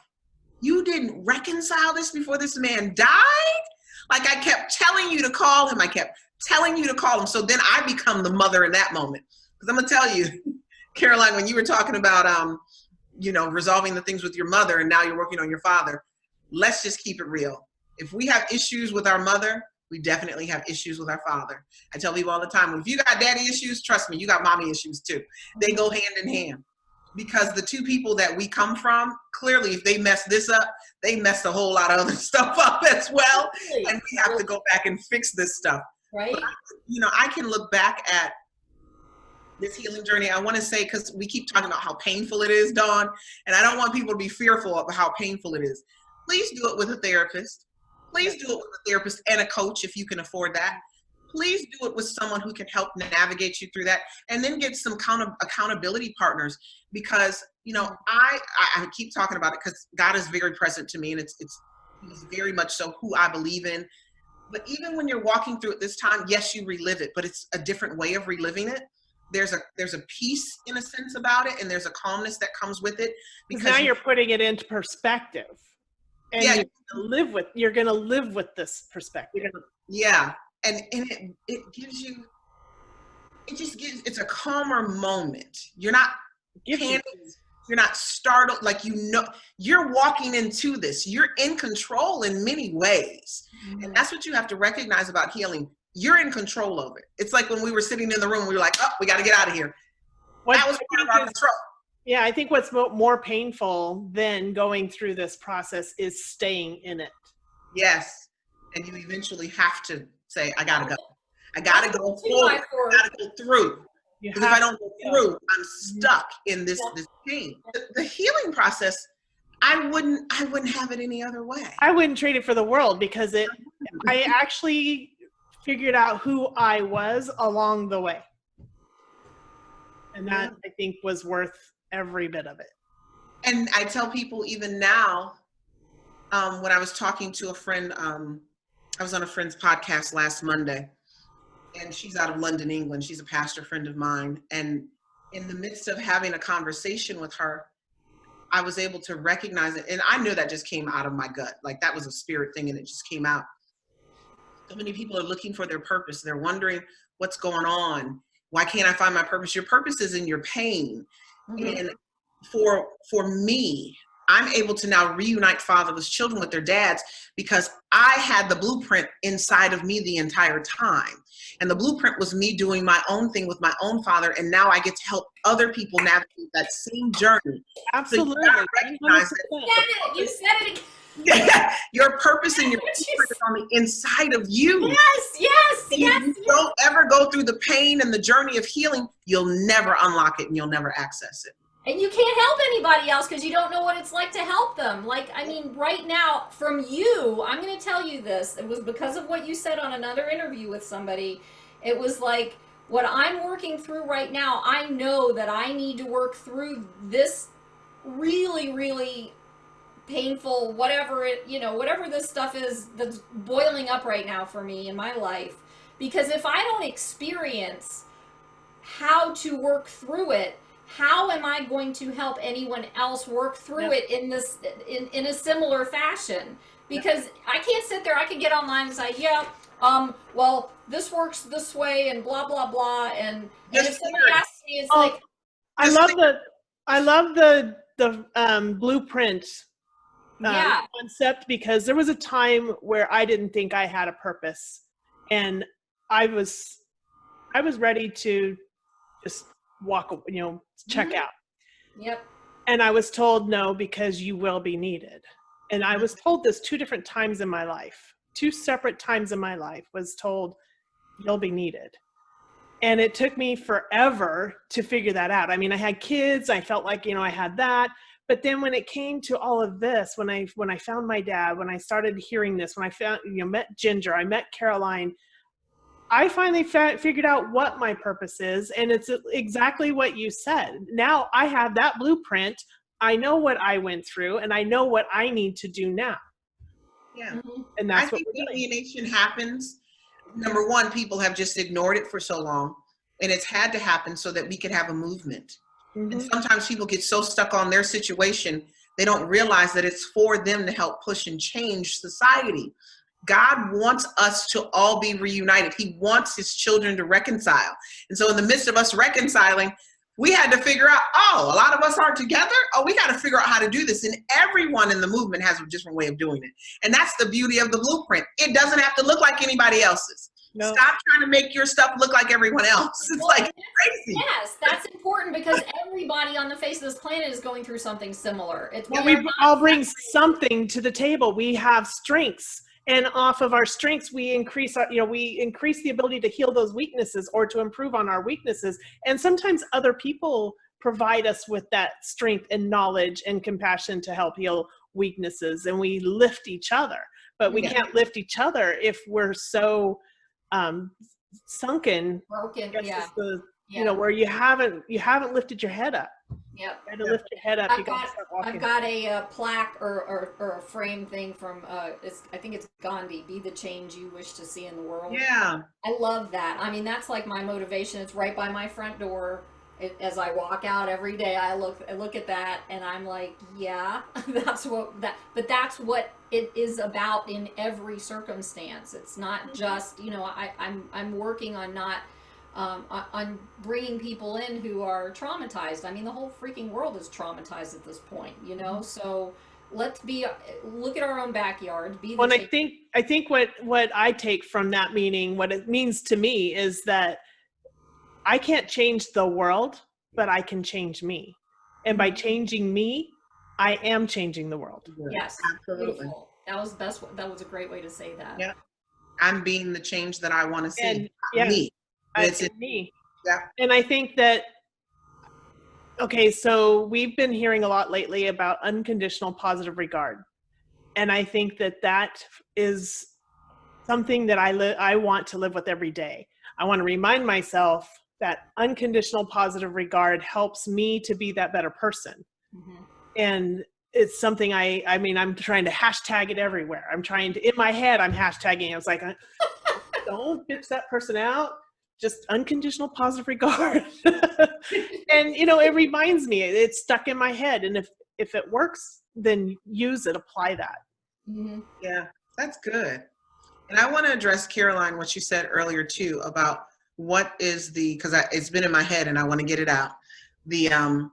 you didn't reconcile this before this man died? Like, I kept telling you to call him. I kept telling you to call him. So then I become the mother in that moment. Because I'm going to tell you, Caroline, when you were talking about, resolving the things with your mother and now you're working on your father, let's just keep it real. If we have issues with our mother, we definitely have issues with our father. I tell people all the time, well, if you got daddy issues, trust me, you got mommy issues too. They go hand in hand. Because the two people that we come from, clearly, if they mess this up, they mess a whole lot of other stuff up as well. And we have to go back and fix this stuff. Right. But, I can look back at this healing journey. I want to say, because we keep talking about how painful it is, Dawn, and I don't want people to be fearful of how painful it is. Please do it with a therapist. Please do it with a therapist and a coach if you can afford that. Please do it with someone who can help navigate you through that, and then get some accountability partners, because I keep talking about it because God is very present to me, and it's very much so who I believe in. But even when you're walking through it this time, yes, you relive it, but it's a different way of reliving it. There's a peace in a sense about it, and there's a calmness that comes with it, because now you're putting it into perspective, and you're going to live with this perspective. Yeah. And it gives you, it's a calmer moment. You're not panicked, you're not startled, like, you're walking into this. You're in control in many ways. Mm-hmm. And that's what you have to recognize about healing. You're in control of it. It's like when we were sitting in the room, we were like, oh, we got to get out of here. That was part of our control. Yeah, I think what's more painful than going through this process is staying in it. Yes. And you eventually have to say, I gotta go. I gotta go forward. I gotta go through. Because if I don't go through, I'm stuck in this pain. The healing process, I wouldn't have it any other way. I wouldn't trade it for the world, because I actually figured out who I was along the way. And that, I think, was worth every bit of it. And I tell people even now, when I was talking to a friend I was on a friend's podcast last Monday, and she's out of London, England. She's a pastor friend of mine. And in the midst of having a conversation with her, I was able to recognize it. And I knew that just came out of my gut. Like that was a spirit thing and it just came out. So many people are looking for their purpose. They're wondering what's going on. Why can't I find my purpose? Your purpose is in your pain. Mm-hmm. And for me, I'm able to now reunite fatherless children with their dads because I had the blueprint inside of me the entire time. And the blueprint was me doing my own thing with my own father. And now I get to help other people navigate that same journey. Absolutely. So you recognize that. You said it again. Yeah, your purpose and your blueprint is on the inside of you. Yes. If you don't ever go through the pain and the journey of healing, you'll never unlock it and you'll never access it. And you can't help anybody else because you don't know what it's like to help them. Like, I mean, right now, from you, I'm going to tell you this. It was because of what you said on another interview with somebody. It was like, what I'm working through right now, I know that I need to work through this really, really painful, whatever this stuff is that's boiling up right now for me in my life. Because if I don't experience how to work through it, how am I going to help anyone else work through it in a similar fashion? Because I can't sit there, I can get online and say, well, this works this way and blah, blah, blah. And if somebody asks me, it's like. I love the blueprint concept, because there was a time where I didn't think I had a purpose, and I was ready to just walk, check out. Yep. And I was told no, because you will be needed. And I was told this 2 different times in my life. 2 separate times in my life was told you'll be needed. And it took me forever to figure that out. I mean, I had kids, I felt like, I had that. But then when it came to all of this, when I found my dad, when I started hearing this, when I found, met Ginger, I met Caroline, I finally figured out what my purpose is. And it's exactly what you said. Now I have that blueprint. I know what I went through, and I know what I need to do now. Yeah. And that's what alienation happens. Number one, people have just ignored it for so long, and it's had to happen so that we could have a movement. And sometimes people get so stuck on their situation, they don't realize that it's for them to help push and change society. God wants us to all be reunited. He wants his children to reconcile. And so in the midst of us reconciling, we had to figure out, a lot of us aren't together. We got to figure out how to do this. And everyone in the movement has a different way of doing it. And that's the beauty of the blueprint. It doesn't have to look like anybody else's. No. Stop trying to make your stuff look like everyone else. It's crazy. Yes, that's important, because everybody on the face of this planet is going through something similar. We all bring something to the table. We have strengths. And off of our strengths, we increase the ability to heal those weaknesses or to improve on our weaknesses. And sometimes other people provide us with that strength and knowledge and compassion to help heal weaknesses, and we lift each other. But we can't lift each other if we're so sunken, broken, where you haven't lifted your head up. Yep. You gotta lift your head up. I've got a plaque or a frame thing from I think it's Gandhi. Be the change you wish to see in the world. Yeah. I love that. I mean, that's like my motivation. It's right by my front door. As I walk out every day, I look at that, and I'm like, that's what it is about in every circumstance. It's not just, I'm working on not on bringing people in who are traumatized. I mean, the whole freaking world is traumatized at this point, so let's look at our own backyard. And I think what I take from that meaning, what it means to me, is that I can't change the world, but I can change me. And by changing me, I am changing the world. Yes, absolutely. Beautiful. That was the best. That was a great way to say that. Yeah, I'm being the change that I want to see. And, me. It's me. Yeah. And I think that, so we've been hearing a lot lately about unconditional positive regard. And I think that is something that I want to live with every day. I want to remind myself that unconditional positive regard helps me to be that better person. And it's something I mean, I'm trying to hashtag it everywhere. I'm trying to, in my head, I'm hashtagging it. I was like, don't bitch that person out. Just unconditional positive regard. And, you know, it reminds me, it's stuck in my head. And if it works, then use it, apply that. Mm-hmm. Yeah, that's good. And I want to address, Caroline, what you said earlier too about what is because it's been in my head and I want to get it out. The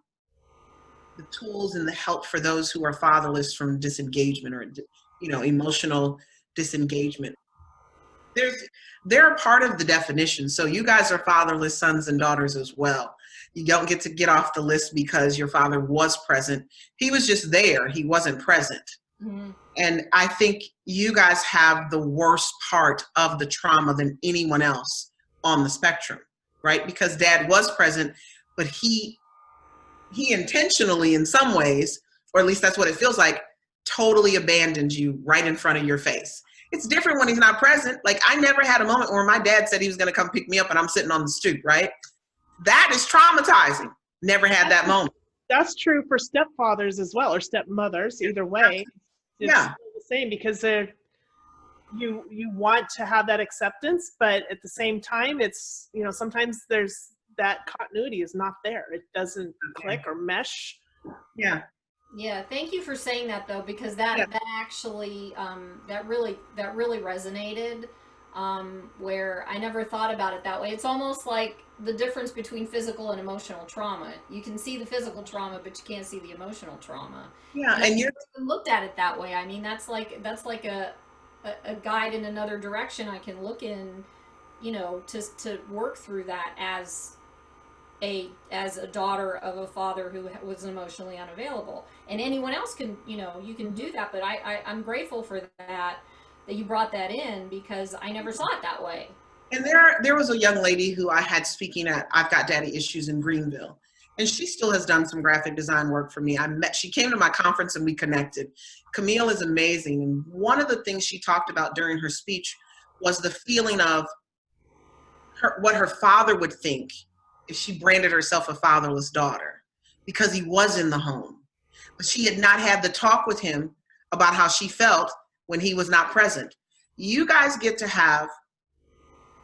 tools and the help for those who are fatherless from disengagement or, you know, emotional disengagement. They're a part of the definition. So you guys are fatherless sons and daughters as well. You don't get to get off the list because your father was present. He was just there. He wasn't present. Mm-hmm. And I think you guys have the worst part of the trauma than anyone else on the spectrum, right? Because dad was present, but he intentionally, in some ways, or at least that's what it feels like, totally abandoned you right in front of your face. It's different when he's not present. Like, I never had a moment where my dad said he was going to come pick me up and I'm sitting on the stoop, right? That is traumatizing. Never had that moment. That's true for stepfathers as well, or stepmothers, either way. It's Yeah. the same, because you want to have that acceptance, but at the same time, it's, you know, sometimes there's that continuity is not there. It doesn't click or mesh. Yeah. Yeah, thank you for saying that though, because that actually that really resonated. Where I never thought about it that way. It's almost like the difference between physical and emotional trauma. You can see the physical trauma, but you can't see the emotional trauma. Yeah, and you're looked at it that way. I mean, that's like a guide in another direction I can look in, you know, to work through that as a daughter of a father who was emotionally unavailable. And anyone else can, you know, you can do that. But I'm grateful for that you brought that in, because I never saw it that way. And there was a young lady who I had speaking at I've Got Daddy Issues in Greenville. And she still has done some graphic design work for me. She came to my conference and we connected. Camille is amazing. And one of the things she talked about during her speech was the feeling of what her father would think if she branded herself a fatherless daughter, because he was in the home. But she had not had the talk with him about how she felt when he was not present. You guys get to have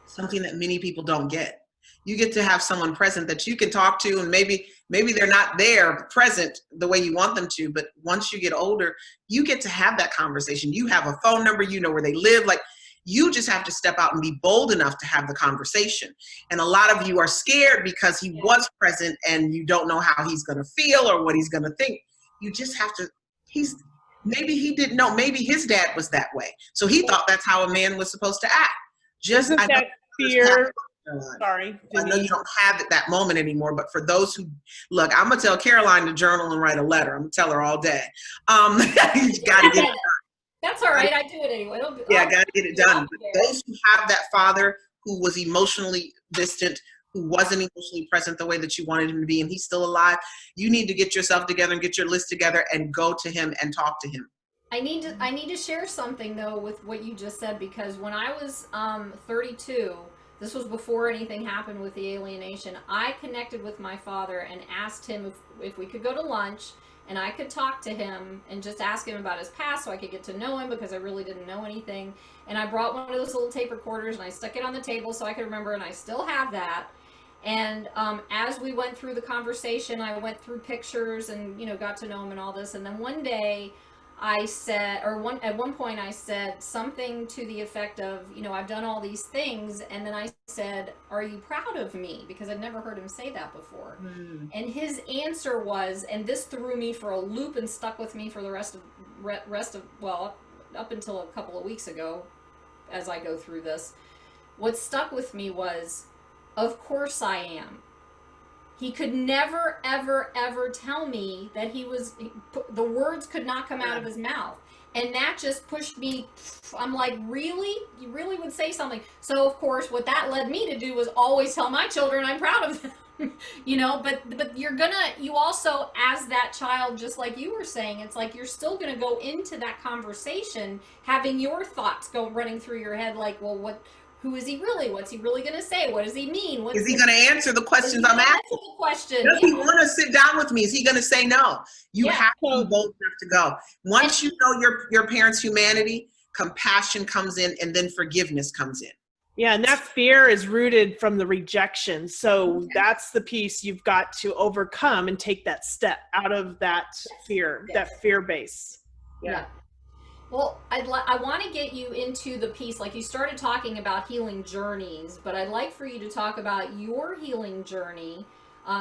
something that many people don't get. You get to have someone present that you can talk to, and maybe they're not there present the way you want them to, but once you get older, you get to have that conversation. You have a phone number, you know where they live. Like, you just have to step out and be bold enough to have the conversation. And a lot of you are scared because he was present and you don't know how he's going to feel or what he's going to think. You just have to, maybe he didn't know, maybe his dad was that way. So he thought that's how a man was supposed to act. Isn't that fear? Sorry. I know you don't have that moment anymore, but for those who, look, I'm going to tell Caroline to journal and write a letter. I'm going to tell her all day. You got to get it done. That's all right. I do it anyway. Yeah, got to get it done. But those who have that father who was emotionally distant, who wasn't emotionally present the way that you wanted him to be, and he's still alive, you need to get yourself together and get your list together and go to him and talk to him. I need to share something though with what you just said, because when I was 32, this was before anything happened with the alienation, I connected with my father and asked him if we could go to lunch and I could talk to him and just ask him about his past so I could get to know him, because I really didn't know anything. And I brought one of those little tape recorders and I stuck it on the table so I could remember, and I still have that. And as we went through the conversation, I went through pictures and, you know, got to know him and all this. And then one day I said, at one point I said something to the effect of, you know, I've done all these things. And then I said, are you proud of me? Because I'd never heard him say that before. And his answer was, and this threw me for a loop and stuck with me for the rest of, well, up until a couple of weeks ago, as I go through this, what stuck with me was, of course I am. He could never, ever, ever tell me that the words could not come out of his mouth. And that just pushed me. I'm like, really? You really would say something? So, of course, what that led me to do was always tell my children I'm proud of them. You know, but you also, as that child, just like you were saying, it's like you're still gonna go into that conversation having your thoughts go running through your head like, well, who is he really? What's he really going to say? What does he mean? Is he going to answer the questions I'm asking? The question. Does he want to sit down with me? Is he going to say no? You have to both have to go. Once you know your parents' humanity, compassion comes in, and then forgiveness comes in. Yeah, and that fear is rooted from the rejection. So that's the piece you've got to overcome and take that step out of that fear, that fear base. Yeah. Well, I want to get you into the piece, like you started talking about healing journeys, but I'd like for you to talk about your healing journey,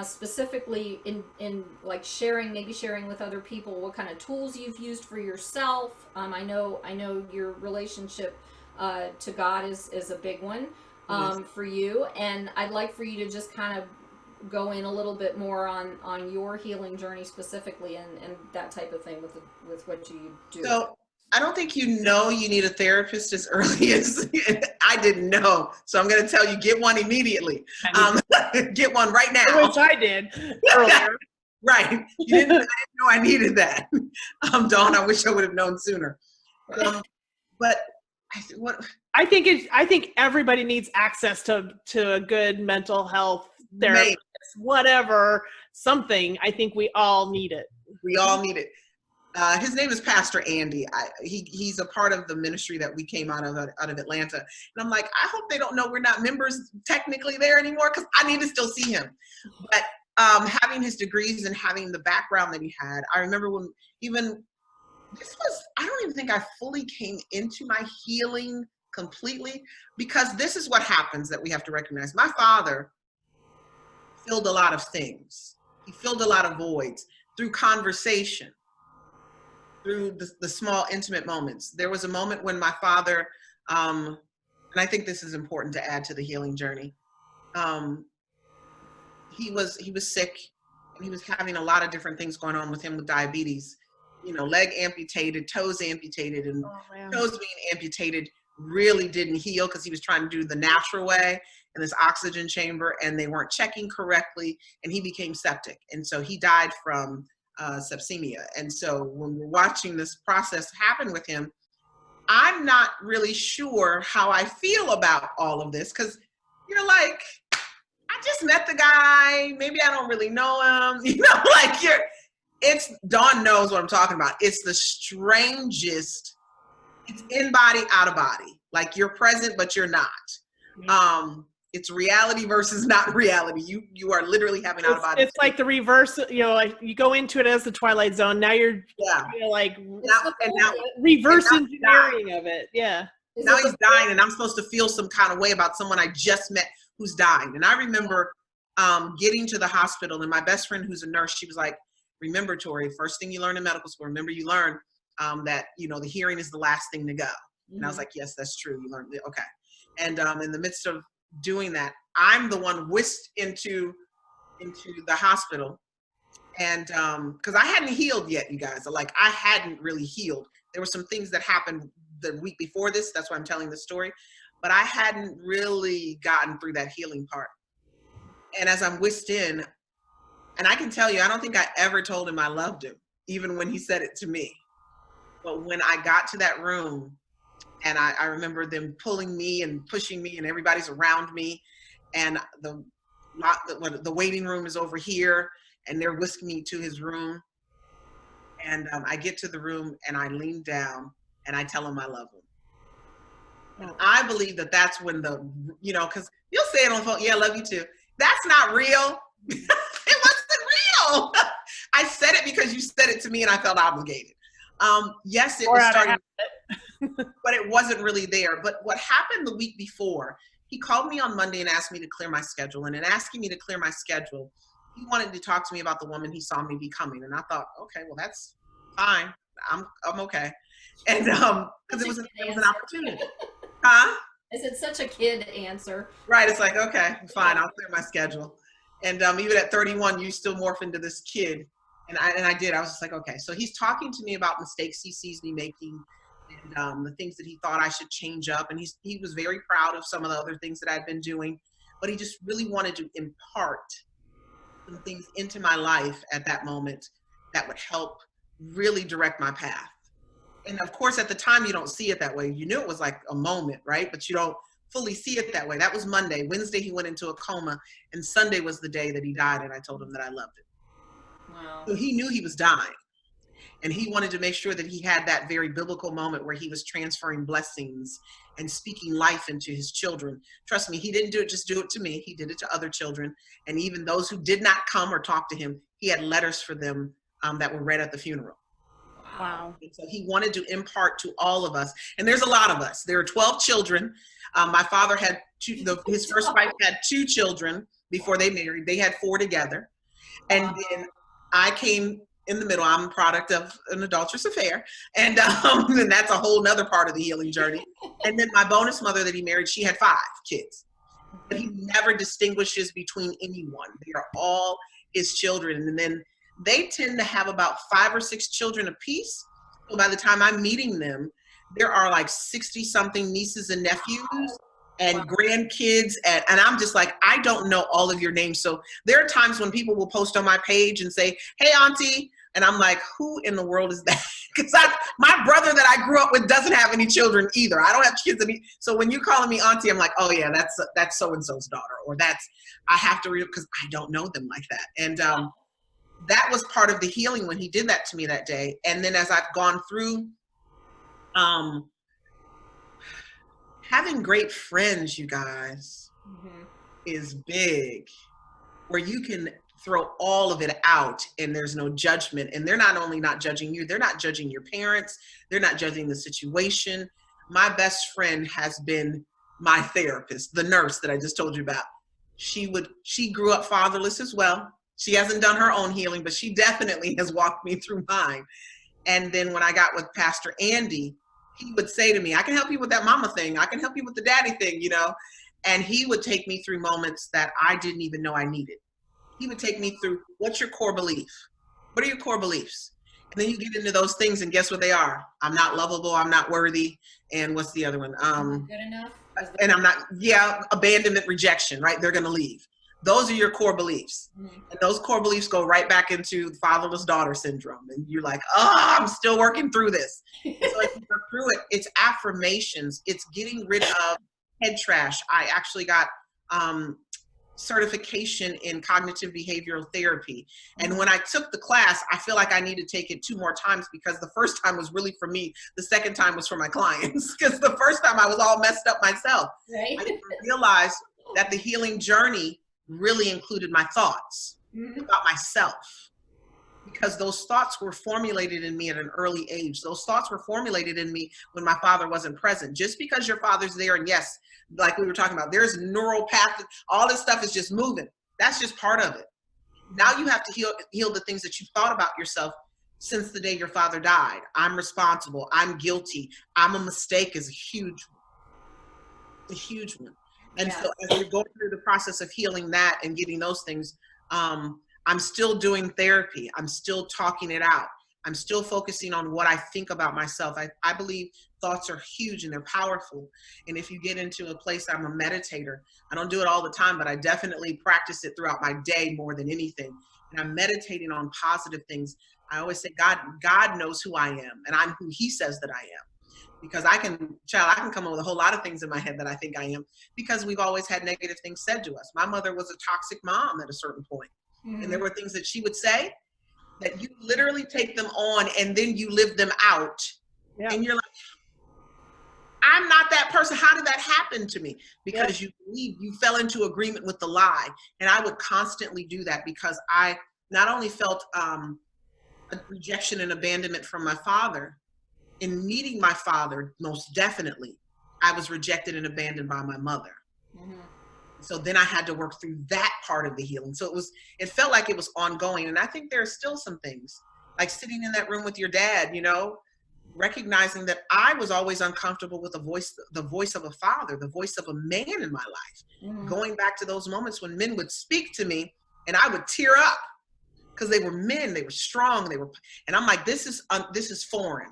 specifically in like maybe sharing with other people what kind of tools you've used for yourself. I know your relationship to God is a big one for you, and I'd like for you to just kind of go in a little bit more on your healing journey specifically and that type of thing with what you do. So I don't think you need a therapist as early as I didn't know. So I'm going to tell you, get one immediately. Get one right now. Which I did earlier. Right. I didn't know I needed that. Dawn, I wish I would have known sooner. But I think everybody needs access to a good mental health therapist, whatever, something. I think we all need it. We all need it. His name is Pastor Andy. He's a part of the ministry that we came out of Atlanta. And I'm like, I hope they don't know we're not members technically there anymore, because I need to still see him. But having his degrees and having the background that he had, I remember when I don't even think I fully came into my healing completely, because this is what happens that we have to recognize. My father filled a lot of things. He filled a lot of voids through conversation, through the small intimate moments. There was a moment when my father, and I think this is important to add to the healing journey. He was sick, and he was having a lot of different things going on with him with diabetes. Leg amputated, toes amputated, and toes being amputated really didn't heal because he was trying to do the natural way in this oxygen chamber, and they weren't checking correctly, and he became septic. And so he died from sepsemia. And so when we're watching this process happen with him, I'm not really sure how I feel about all of this, because like, I just met the guy, maybe I don't really know him, Dawn knows what I'm talking about. It's the strangest, it's in body, out of body. Like, you're present, but you're not. It's reality versus not reality. You are literally having out of body. It's like the reverse, like you go into it as the Twilight Zone. Now you're like reverse engineering of it. Yeah. Now he's dying, and I'm supposed to feel some kind of way about someone I just met who's dying. And I remember getting to the hospital, and my best friend who's a nurse, she was like, remember, Torri, first thing you learn in medical school, remember you learn that, the hearing is the last thing to go. And I was like, yes, that's true. You learned it. Okay. And in the midst of doing that, I'm the one whisked into the hospital. And because I hadn't healed yet, you guys. Like, I hadn't really healed. There were some things that happened the week before this. That's why I'm telling this story. But I hadn't really gotten through that healing part. And as I'm whisked in, and I can tell you, I don't think I ever told him I loved him, even when he said it to me. But when I got to that room, and I remember them pulling me and pushing me, and everybody's around me, and the waiting room is over here, and they're whisking me to his room. And I get to the room, and I lean down, and I tell him I love him. And I believe that that's when because you'll say it on the phone, yeah, I love you too. That's not real. It wasn't real. I said it because you said it to me, and I felt obligated. Yes, it was starting, but it wasn't really there. But what happened the week before, he called me on Monday and asked me to clear my schedule. And in asking me to clear my schedule, he wanted to talk to me about the woman he saw me becoming. And I thought, okay, well, that's fine. I'm okay. And because it was an opportunity. Huh? I said, such a kid answer. Right. It's like, okay, fine. I'll clear my schedule. And even at 31, you still morph into this kid. And I did. I was just like, okay. So he's talking to me about mistakes he sees me making, and the things that he thought I should change up. And he was very proud of some of the other things that I'd been doing, but he just really wanted to impart some things into my life at that moment that would help really direct my path. And of course, at the time, you don't see it that way. You knew it was like a moment, right? But you don't fully see it that way. That was Monday. Wednesday, he went into a coma, and Sunday was the day that he died, and I told him that I loved him. Wow. So he knew he was dying, and he wanted to make sure that he had that very biblical moment where he was transferring blessings and speaking life into his children. Trust me, he didn't just do it to me. He did it to other children, and even those who did not come or talk to him, he had letters for them that were read at the funeral. Wow. And so he wanted to impart to all of us. And there's a lot of us. There are 12 children. My father had his first wife had 2 children before they married. They had 4 together. And then I came in the middle. I'm a product of an adulterous affair. And that's a whole nother part of the healing journey. And then my bonus mother that he married, she had 5 kids. But he never distinguishes between anyone. They are all his children. And then they tend to have about 5 or 6 children apiece. So by the time I'm meeting them, there are like 60-something nieces and nephews and grandkids. And I'm just like, I don't know all of your names. So there are times when people will post on my page and say, hey, auntie. And I'm like, who in the world is that? Because my brother that I grew up with doesn't have any children either. I don't have kids. So when you're calling me auntie, I'm like, oh yeah, that's so-and-so's daughter. Or I have to read it because I don't know them like that. And that was part of the healing when he did that to me that day. And then as I've gone through having great friends, you guys, is big, where you can throw all of it out and there's no judgment. And they're not only not judging you, they're not judging your parents. They're not judging the situation. My best friend has been my therapist, the nurse that I just told you about. She grew up fatherless as well. She hasn't done her own healing, but she definitely has walked me through mine. And then when I got with Pastor Andy, he would say to me, I can help you with that mama thing. I can help you with the daddy thing, you know? And he would take me through moments that I didn't even know I needed. He would take me through, what's your core belief? What are your core beliefs? And then you get into those things and guess what they are? I'm not lovable, I'm not worthy. And what's the other one? Good enough? And I'm not, abandonment, rejection, right? They're gonna leave. Those are your core beliefs. And those core beliefs go right back into fatherless daughter syndrome. And you're like, I'm still working through this. So as you work through it, it's affirmations. It's getting rid of head trash. I actually got certification in cognitive behavioral therapy. And when I took the class, I feel like I need to take it 2 more times because the first time was really for me. The second time was for my clients because the first time I was all messed up myself. Right. I didn't realize that the healing journey really included my thoughts about myself, because those thoughts were formulated in me at an early age. Those thoughts were formulated in me when my father wasn't present. Just because your father's there, and yes, like we were talking about, there's neural path, all this stuff is just moving. That's just part of it. Now you have to heal the things that you thought about yourself since the day your father died. I'm responsible. I'm guilty. I'm a mistake is a huge one. And so as we go through the process of healing that and getting those things, I'm still doing therapy. I'm still talking it out. I'm still focusing on what I think about myself. I believe thoughts are huge and they're powerful. And if you get into a place, I'm a meditator. I don't do it all the time, but I definitely practice it throughout my day more than anything. And I'm meditating on positive things. I always say, God knows who I am, and I'm who he says that I am. Because I can come up with a whole lot of things in my head that I think I am, because we've always had negative things said to us. My mother was a toxic mom at a certain point. And there were things that she would say that you literally take them on and then you live them out. And you're like, I'm not that person. How did that happen to me? Because you fell into agreement with the lie. And I would constantly do that because I not only felt a rejection and abandonment from my father. In meeting my father, most definitely, I was rejected and abandoned by my mother. So then I had to work through that part of the healing. So it felt like it was ongoing. And I think there are still some things, like sitting in that room with your dad, you know, recognizing that I was always uncomfortable with the voice of a father, the voice of a man in my life. Going back to those moments when men would speak to me and I would tear up because they were men, they were strong, and I'm like, this is foreign.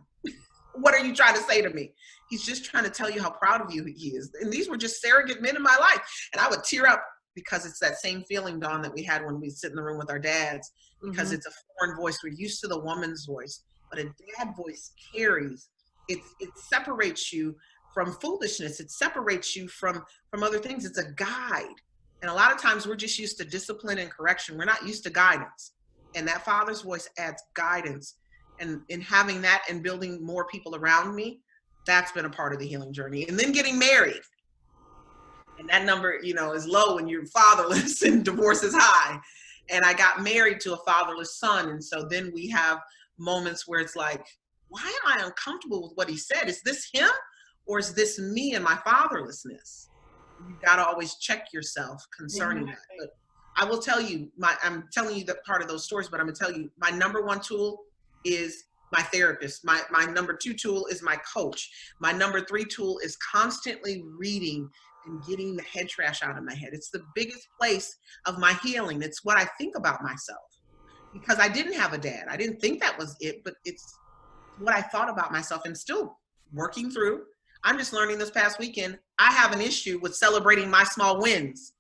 What are you trying to say to me? He's just trying to tell you how proud of you he is. And these were just surrogate men in my life. And I would tear up because it's that same feeling, Dawn, that we had when we sit in the room with our dads, because it's a foreign voice. We're used to the woman's voice, but a dad voice carries, it separates you from foolishness. It separates you from other things. It's a guide. And a lot of times we're just used to discipline and correction. We're not used to guidance. And that Father's voice adds guidance. And in having that and building more people around me, that's been a part of the healing journey. And then getting married. And that number, you know, is low when you're fatherless and divorce is high. And I got married to a fatherless son. And so then we have moments where it's like, why am I uncomfortable with what he said? Is this him or is this me and my fatherlessness? You got to always check yourself concerning that. But I will tell you, I'm telling you that part of those stories, but I'm going to tell you my number one tool is my therapist. My number two tool is my coach. My number three tool is constantly reading and getting the head trash out of my head. It's the biggest place of my healing. It's what I think about myself, because I didn't have a dad. I didn't think that was it, but it's what I thought about myself and still working through. I'm just learning this past weekend, I have an issue with celebrating my small wins.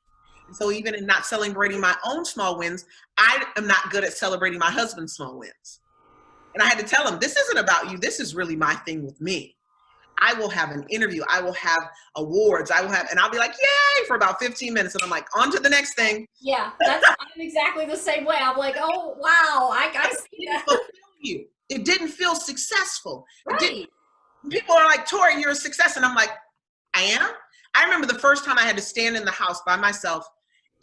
And so even in not celebrating my own small wins, I am not good at celebrating my husband's small wins. And I had to tell him, this isn't about you. This is really my thing with me. I will have an interview. I will have awards. And I'll be like, yay, for about 15 minutes. And I'm like, on to the next thing. Yeah, I'm exactly the same way. I'm like, oh, wow, I see that. It didn't feel successful. Right. People are like, Torri, you're a success. And I'm like, I am? I remember the first time I had to stand in the house by myself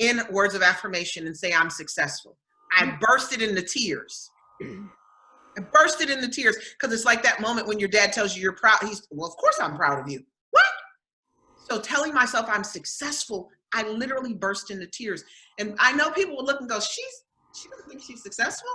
in words of affirmation and say, I'm successful. I bursted into tears. I bursted into tears because it's like that moment when your dad tells you you're proud. Well, of course I'm proud of you. What? So telling myself I'm successful, I literally burst into tears. And I know people will look and go, she doesn't think she's successful?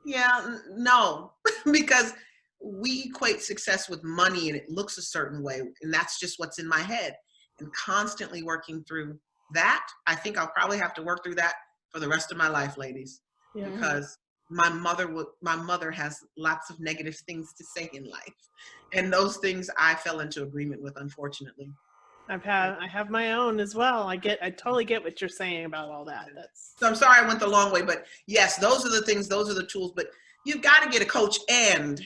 Yeah, no, because we equate success with money and it looks a certain way. And that's just what's in my head. And constantly working through that, I think I'll probably have to work through that for the rest of my life, ladies, because my mother has lots of negative things to say in life. And those things I fell into agreement with, unfortunately. I have my own as well. I totally get what you're saying about all that. So I'm sorry I went the long way, but yes, those are the things, those are the tools, but you've got to get a coach and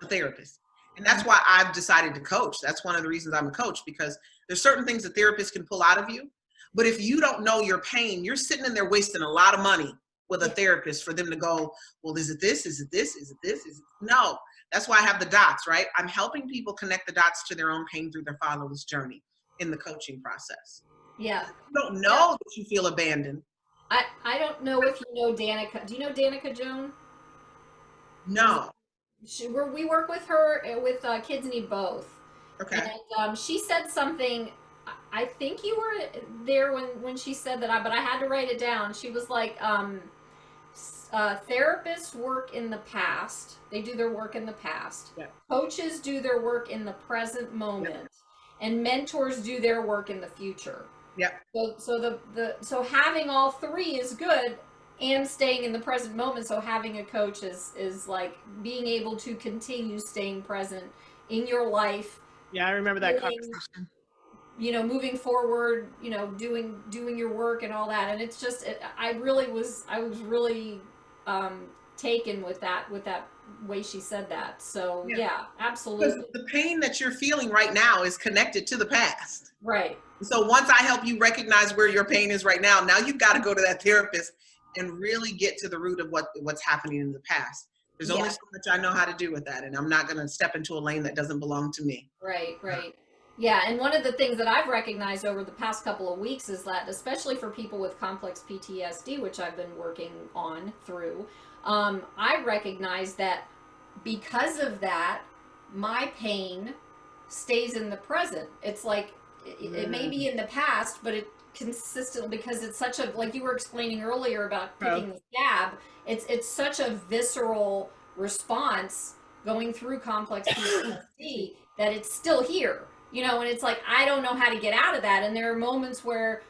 a therapist. And that's why I've decided to coach. That's one of the reasons I'm a coach, because there's certain things a therapist can pull out of you. But if you don't know your pain, you're sitting in there wasting a lot of money with a therapist for them to go, well, is it this? Is it this? Is it this? Is it? No, that's why I have the dots, right? I'm helping people connect the dots to their own pain through their fatherless journey in the coaching process. Yeah. You don't know that you feel abandoned. I don't know if you know Danica. Do you know Danica Joan? No. We work with her with Kids Need Both. Okay. And she said something. I think you were there when she said that, but I had to write it down. She was like, therapists work in the past. They do their work in the past. Yeah. Coaches do their work in the present moment. Yeah. And mentors do their work in the future. Yeah. So having all three is good, and staying in the present moment. So having a coach is like being able to continue staying present in your life. Yeah, I remember that conversation. You know, moving forward, you know, doing your work and all that. And it's just, I was really taken with that way she said that. So yeah, absolutely. Because the pain that you're feeling right now is connected to the past. Right. So once I help you recognize where your pain is right now you've got to go to that therapist and really get to the root of what's happening in the past. There's only so much I know how to do with that. And I'm not going to step into a lane that doesn't belong to me. Right. Yeah, and one of the things that I've recognized over the past couple of weeks is that, especially for people with complex PTSD, which I've been working on through, I recognize that because of that, my pain stays in the present. It's like, it may be in the past, but it consistently, because it's such a, like you were explaining earlier about picking the scab, it's such a visceral response going through complex PTSD that it's still here. You know, and it's like, I don't know how to get out of that. And there are moments where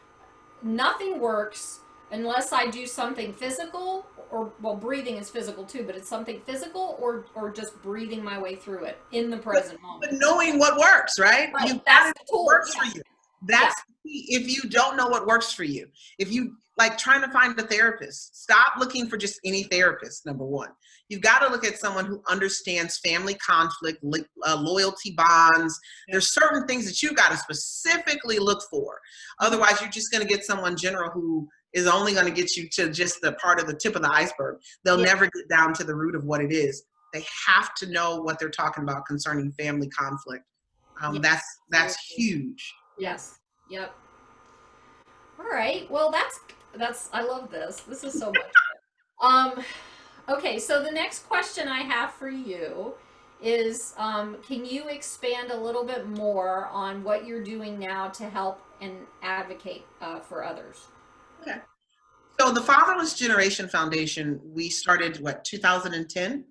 nothing works unless I do something physical, or, well, breathing is physical too, but it's something physical or just breathing my way through it in the present moment. But knowing what works, right? Right. That's the tool. Works for you. That's key. If you don't know what works for you, if you like trying to find a therapist, stop looking for just any therapist. Number one, you've got to look at someone who understands family conflict, loyalty bonds. There's certain things that you've got to specifically look for. Otherwise, you're just going to get someone general who is only going to get you to just the part of the tip of the iceberg. They'll never get down to the root of what it is. They have to know what they're talking about concerning family conflict. That's huge. Yes. Yep. All right. Well, that's I love this. This is so much fun. Okay, so the next question I have for you is can you expand a little bit more on what you're doing now to help and advocate for others? Okay. So the Fatherless Generation Foundation, we started 2010,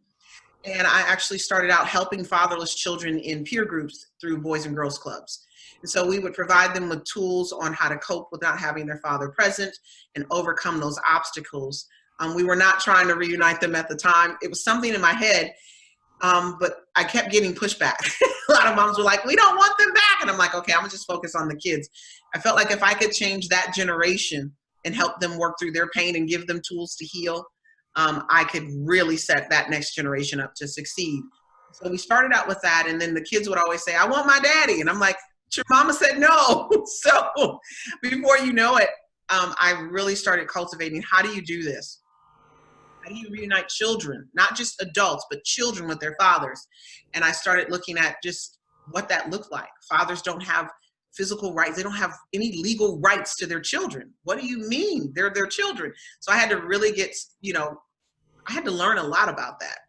and I actually started out helping fatherless children in peer groups through Boys and Girls Clubs. And so we would provide them with tools on how to cope with not having their father present and overcome those obstacles. We were not trying to reunite them at the time. It was something in my head, but I kept getting pushback. A lot of moms were like, we don't want them back. And I'm like, okay, I'm gonna just focus on the kids. I felt like if I could change that generation and help them work through their pain and give them tools to heal, I could really set that next generation up to succeed. So we started out with that, and then the kids would always say, I want my daddy. And I'm like, your mama said no. So before you know it, I really started cultivating, how do you do this? How do you reunite children, not just adults, but children with their fathers? And I started looking at just what that looked like. Fathers don't have physical rights. They don't have any legal rights to their children. What do you mean? They're their children. So I had to really get, I had to learn a lot about that.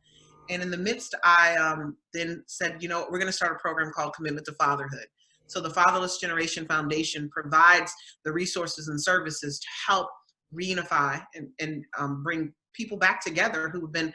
And in the midst, I then said, we're going to start a program called Commitment to Fatherhood. So the Fatherless Generation Foundation provides the resources and services to help reunify and bring people back together who have been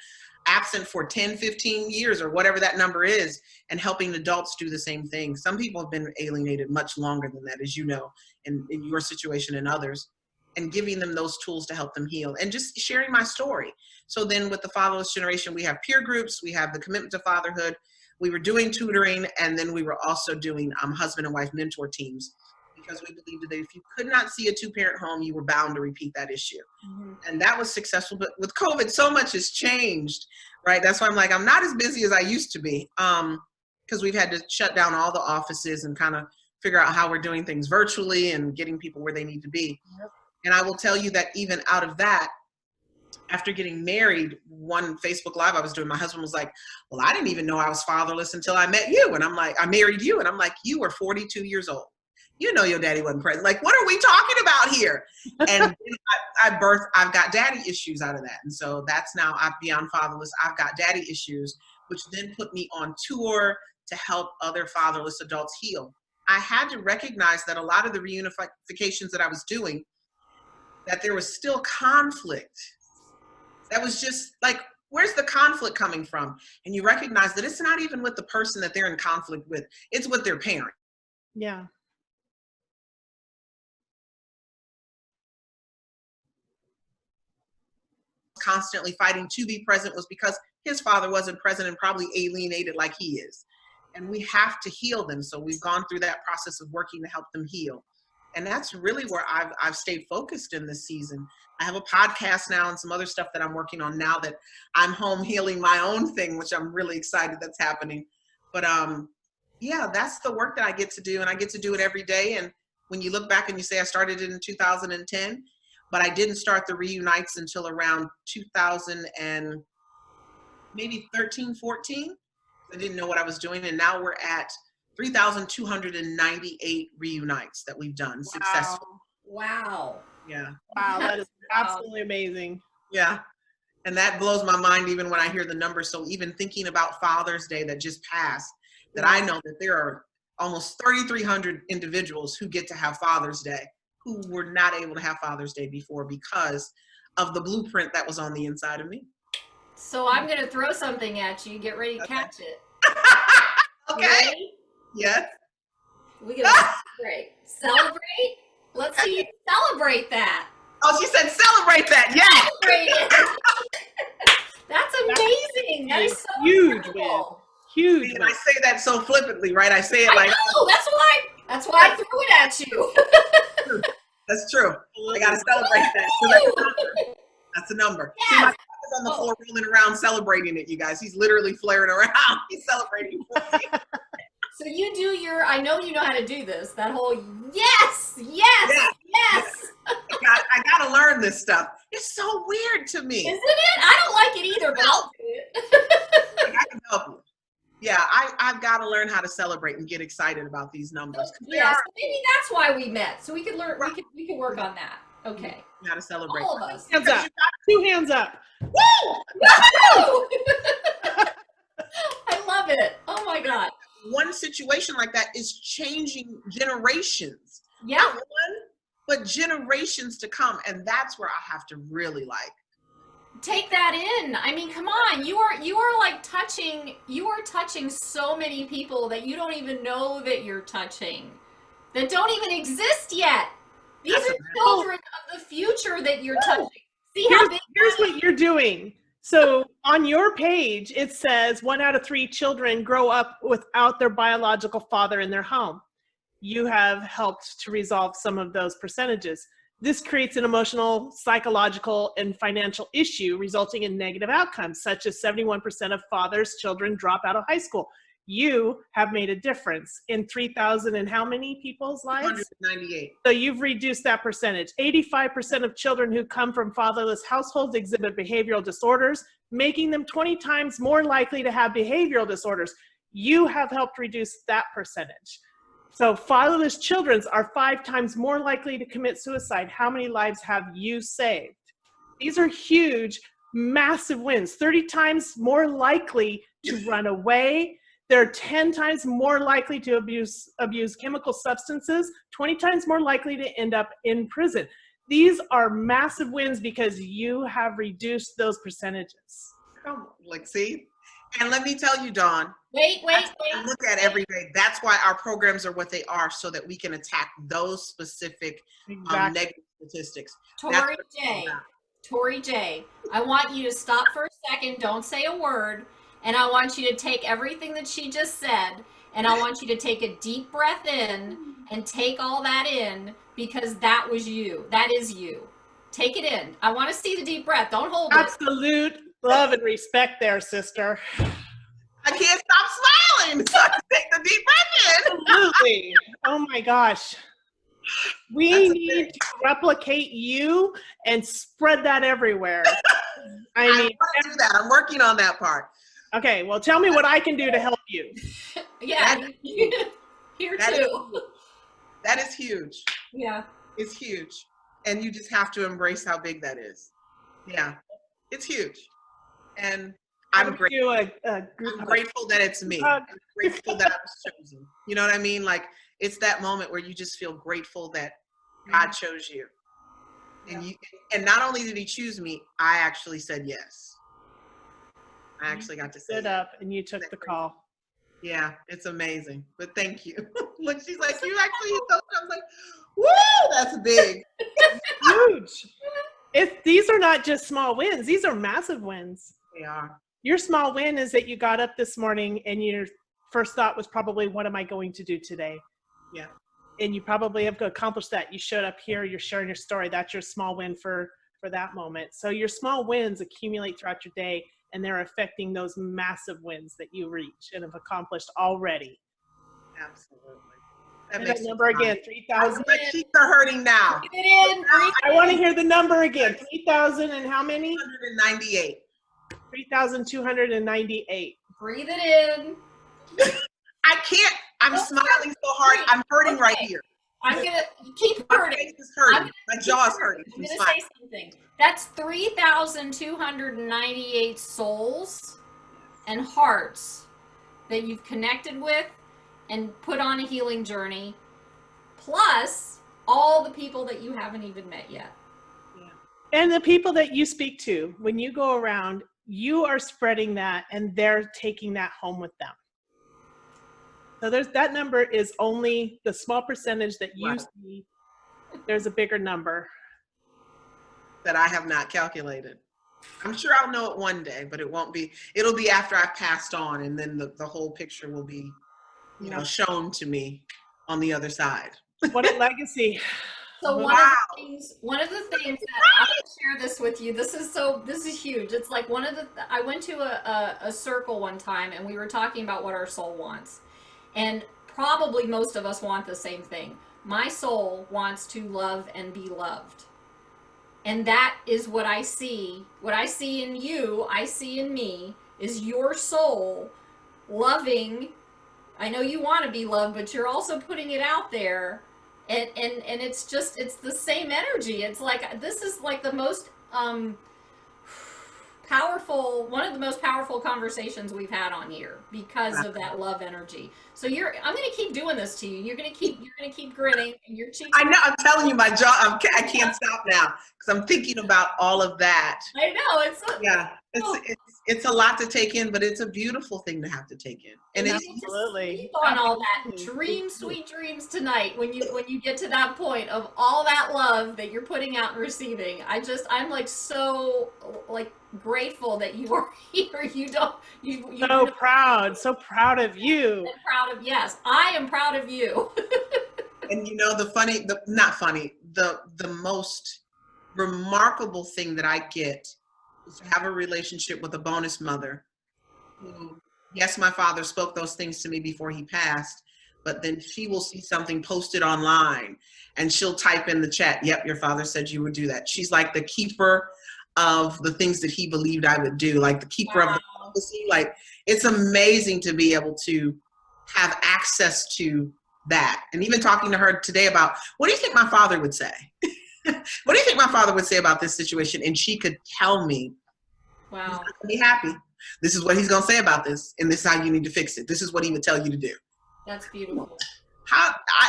absent for 10, 15 years or whatever that number is, and helping adults do the same thing. Some people have been alienated much longer than that, as you know, in your situation and others, and giving them those tools to help them heal and just sharing my story. So then with the Fatherless Generation, we have peer groups, we have the Commitment to Fatherhood, we were doing tutoring, and then we were also doing husband and wife mentor teams, because we believed that if you could not see a two-parent home, you were bound to repeat that issue. Mm-hmm. And that was successful. But with COVID, so much has changed, right? That's why I'm like, I'm not as busy as I used to be, because we've had to shut down all the offices and kind of figure out how we're doing things virtually and getting people where they need to be. Yep. And I will tell you that even out of that, after getting married, one Facebook Live I was doing, my husband was like, well, I didn't even know I was fatherless until I met you. And I'm like, I married you. And I'm like, you were 42 years old. You know your daddy wasn't present. Like, what are we talking about here? And I've got daddy issues out of that. And so that's now, I'm beyond fatherless. I've got daddy issues, which then put me on tour to help other fatherless adults heal. I had to recognize that a lot of the reunifications that I was doing, that there was still conflict. That was just like, where's the conflict coming from? And you recognize that it's not even with the person that they're in conflict with. It's with their parent. Yeah. Constantly fighting to be present was because his father wasn't present and probably alienated like he is. And we have to heal them. So we've gone through that process of working to help them heal. And that's really where I've stayed focused in this season. I have a podcast now and some other stuff that I'm working on now that I'm home healing my own thing, which I'm really excited that's happening. But yeah, that's the work that I get to do, and I get to do it every day. And when you look back and you say I started it in 2010, but I didn't start the reunites until around 2000 and maybe 13, 14. I didn't know what I was doing. And now we're at 3,298 reunites that we've done successfully. Wow. Yeah. Wow, that is absolutely amazing. Yeah. And that blows my mind even when I hear the numbers. So even thinking about Father's Day that just passed, that I know that there are almost 3,300 individuals who get to have Father's Day who were not able to have Father's Day before because of the blueprint that was on the inside of me. So I'm going to throw something at you. Get ready to catch it. Okay. Yes. We're going to celebrate. Celebrate? Let's see you celebrate that. Oh, she said celebrate that. Yes. Celebrate it. That's amazing. That is so huge incredible. Huge. And I say that so flippantly, right? I say it like, I know. That's why That's why I threw it at you. That's true. I got to celebrate that. So that's a number. That's a number. Yes. See, my father's on the floor rolling around celebrating it, you guys. He's literally flaring around. He's celebrating. So you do your, I know you know how to do this, that whole yes, yes, Yeah. yes. I got to learn this stuff. It's so weird to me. Isn't it? I don't like it either, but I'll do it. Like, I can help you. Yeah, I've got to learn how to celebrate and get excited about these numbers. Yeah, so maybe that's why we met. So we could learn, we could work on that. Okay. How to celebrate. All of us. Hands up. 2 hands up. Woo! Woo! I love it. Oh my God. One situation like that is changing generations. Yeah. Not one, but generations to come. And that's where I have to really like. Take that in. I mean, come on. You are like touching, you are touching so many people that you don't even know that you're touching, that don't even exist yet. These are children of the future that you're touching. See how big. Here's what you're doing. So on your page, it says 1 out of 3 children grow up without their biological father in their home. You have helped to resolve some of those percentages. This creates an emotional, psychological, and financial issue resulting in negative outcomes, such as 71% of fathers' children drop out of high school. You have made a difference in 3,000 and how many people's lives? 198. So you've reduced that percentage. 85% of children who come from fatherless households exhibit behavioral disorders, making them 20 times more likely to have behavioral disorders. You have helped reduce that percentage. So fatherless children are 5 times more likely to commit suicide. How many lives have you saved? These are huge, massive wins. 30 times more likely to run away. They're 10 times more likely to abuse chemical substances, 20 times more likely to end up in prison. These are massive wins because you have reduced those percentages. Like, see? And let me tell you, Dawn. Wait. I look at every day. That's why our programs are what they are, so that we can attack those specific negative statistics. Torri J, I want you to stop for a second. Don't say a word. And I want you to take everything that she just said, and I want you to take a deep breath in and take all that in, because that was you. That is you. Take it in. I want to see the deep breath. Don't hold it. Absolute love and respect there, sister. I can't stop smiling, so I take the deep breath in. Absolutely. Oh my gosh. We need to replicate you and spread that everywhere. I want to do that. I'm working on that part. Okay, well, tell me what I can do to help you. Yeah, here too. That is huge. Yeah. It's huge. And you just have to embrace how big that is. Yeah, it's huge. And I'm grateful. I'm grateful that it's me. I'm grateful that I was chosen. You know what I mean? Like, it's that moment where you just feel grateful that God chose you. And not only did he choose me, I actually said yes. I actually got to sit up and you took the call. Yeah, it's amazing. But thank you. Look, she's like, you actually hit those. I'm like, woo, that's big. Huge. These are not just small wins. These are massive wins. They are. Your small win is that you got up this morning and your first thought was probably, what am I going to do today? Yeah. And you probably have accomplished that. You showed up here, you're sharing your story. That's your small win for that moment. So your small wins accumulate throughout your day, and they're affecting those massive wins that you reach and have accomplished already. Absolutely. That number again, 3,000. My cheeks are hurting now. Get it in. I want to hear the number again. 3,000 and how many? 298. 3,298. Breathe it in. I can't. I'm smiling so hard. I'm hurting right here. I'm going to keep hurting. My face is hurting. My jaw is hurting. I'm going to say something. That's 3,298 souls and hearts that you've connected with and put on a healing journey, plus all the people that you haven't even met yet. Yeah. And the people that you speak to, when you go around, you are spreading that and they're taking that home with them. So that number is only the small percentage that you see. There's a bigger number that I have not calculated. I'm sure I'll know it one day, but it won't be. It'll be after I've passed on, and then the whole picture will be, shown to me. on the other side. What a legacy. So Wow. one of the things that I'm going to share this with you. This is huge. It's like I went to a circle one time and we were talking about what our soul wants. And probably most of us want the same thing. My soul wants to love and be loved. And that is what I see. What I see in you, I see in me, is your soul loving. I know you want to be loved, but you're also putting it out there. And it's the same energy. It's like, this is like the most one of the most powerful conversations we've had on here because of that love energy. So I'm going to keep doing this to you. You're going to keep grinning and your cheeks. I know, I'm telling you, my jaw, I can't stop now because I'm thinking about all of that. I know, it's a lot to take in, but it's a beautiful thing to have to take in. And it's Absolutely. On all that, dream sweet dreams tonight when you get to that point of all that love that you're putting out and receiving. I'm like so like grateful that you are here. So proud of you. Yes, I am proud of you. And you know, the most remarkable thing that I get is to have a relationship with a bonus mother who, yes, my father spoke those things to me before he passed, but then she will see something posted online and she'll type in the chat, yep, your father said you would do that. She's like the keeper of the things that he believed I would do, like the keeper of the prophecy. Like, it's amazing to be able to have access to that. And even talking to her today about, what do you think my father would say? What do you think my father would say about this situation? And she could tell me, wow, he's not gonna be happy. This is what he's going to say about this. And this is how you need to fix it. This is what he would tell you to do. That's beautiful.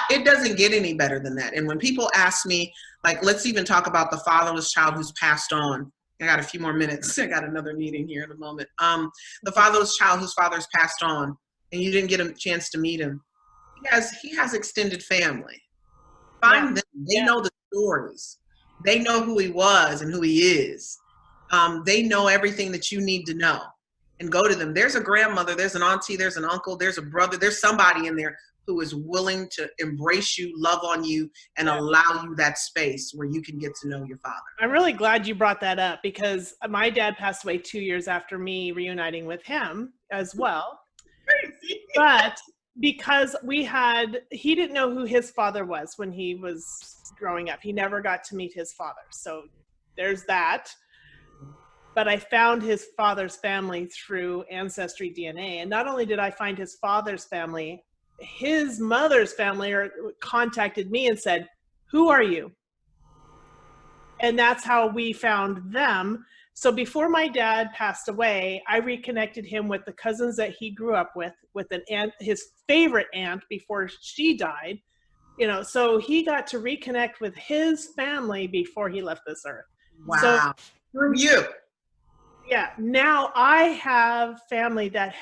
It doesn't get any better than that. And when people ask me, like, let's even talk about the fatherless child who's passed on. I got a few more minutes. I got another meeting here in a moment. The fatherless child whose father's passed on, and you didn't get a chance to meet him. He has extended family. Find them. They know the stories. They know who he was and who he is. They know everything that you need to know. And go to them. There's a grandmother, there's an auntie, there's an uncle, there's a brother, there's somebody in there who is willing to embrace you, love on you, and allow you that space where you can get to know your father. I'm really glad you brought that up because my dad passed away 2 years after me reuniting with him as well. Crazy. But because he didn't know who his father was when he was growing up. He never got to meet his father. So there's that. But I found his father's family through Ancestry DNA. And not only did I find his father's family, his mother's family contacted me and said, who are you? And that's how we found them. So before my dad passed away, I reconnected him with the cousins that he grew up with an aunt, his favorite aunt before she died. So he got to reconnect with his family before he left this earth. Wow. Through you. Yeah, now I have family that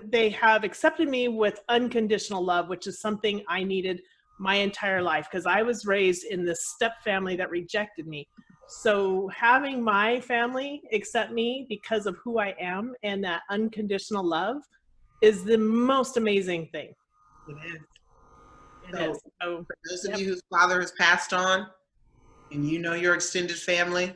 they have accepted me with unconditional love, which is something I needed my entire life because I was raised in this step family that rejected me. So having my family accept me because of who I am and that unconditional love is the most amazing thing. It is. So, for those of you whose father has passed on and you know your extended family,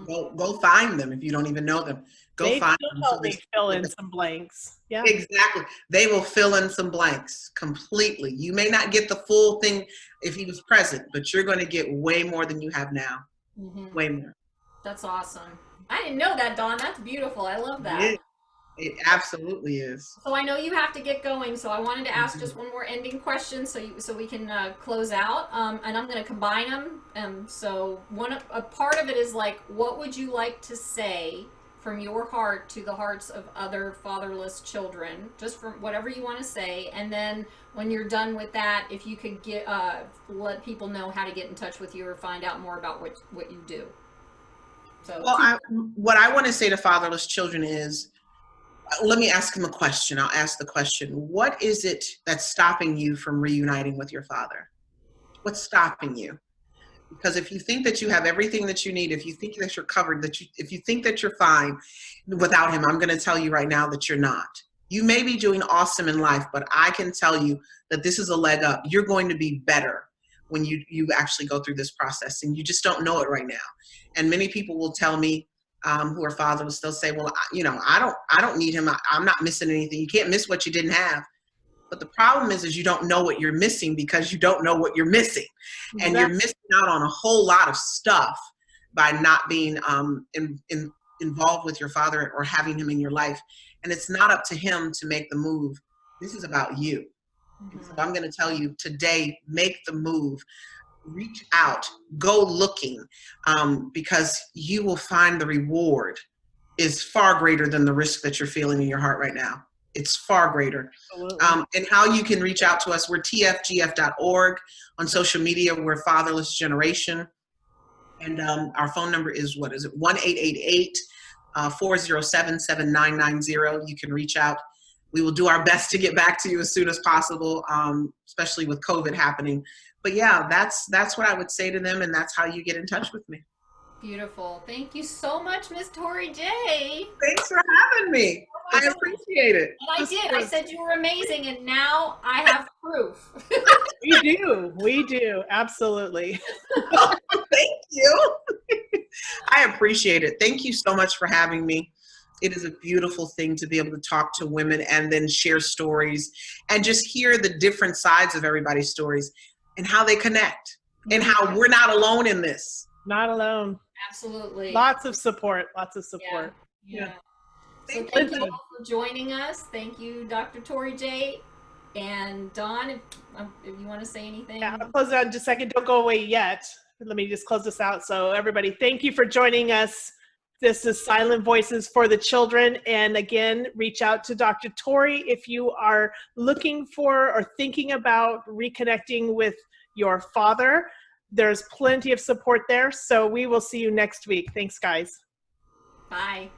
go find them if you don't even know them. Go find them. They fill in some blanks. Yeah, exactly. They will fill in some blanks completely. You may not get the full thing if he was present, but you're going to get way more than you have now. Way more. That's awesome. I didn't know that, Dawn. That's beautiful. I love that. It absolutely is. So I know you have to get going, so I wanted to ask just one more ending question so we can close out. And I'm going to combine them. So a part of it is like, what would you like to say from your heart to the hearts of other fatherless children? Just from whatever you want to say. And then when you're done with that, if you could let people know how to get in touch with you or find out more about what you do. So, well, what I want to say to fatherless children is, let me ask him a question. I'll ask the question. What is it that's stopping you from reuniting with your father? What's stopping you? Because if you think that you have everything that you need, if you think that you're covered, if you think that you're fine without him, I'm going to tell you right now that you're not. You may be doing awesome in life, but I can tell you that this is a leg up. You're going to be better when you actually go through this process, and you just don't know it right now. And many people will tell me, who are fatherless, they'll say, well, I don't need him. I'm not missing anything. You can't miss what you didn't have. But the problem is you don't know what you're missing because you don't know what you're missing. And you're missing out on a whole lot of stuff by not being involved with your father or having him in your life. And it's not up to him to make the move. This is about you. So I'm going to tell you today, make the move, reach out, go looking, because you will find the reward is far greater than the risk that you're feeling in your heart right now. It's far greater. And how you can reach out to us, we're tfgf.org. On social media, we're Fatherless Generation. And our phone number is, what is it, 1-888-407-7990. You can reach out. We will do our best to get back to you as soon as possible, especially with COVID happening. But yeah, that's what I would say to them, and that's how you get in touch with me. Beautiful. Thank you so much, Miss Torri J. Thanks for having me. I appreciate it. And I did. I said you were amazing, and now I have proof. We do. Absolutely. Thank you. I appreciate it. Thank you so much for having me. It is a beautiful thing to be able to talk to women and then share stories and just hear the different sides of everybody's stories and how they connect and how we're not alone in this. Not alone. Absolutely. Lots of support. Lots of support. Yeah. So thank you all for joining us. Thank you, Dr. Torri J. And Dawn, if you want to say anything. Yeah, I'll close it out in just a second. Don't go away yet. Let me just close this out. So everybody, thank you for joining us. This is Silent Voices for the Children. And again, reach out to Dr. Torri if you are looking for or thinking about reconnecting with your father. There's plenty of support there. So we will see you next week. Thanks, guys. Bye.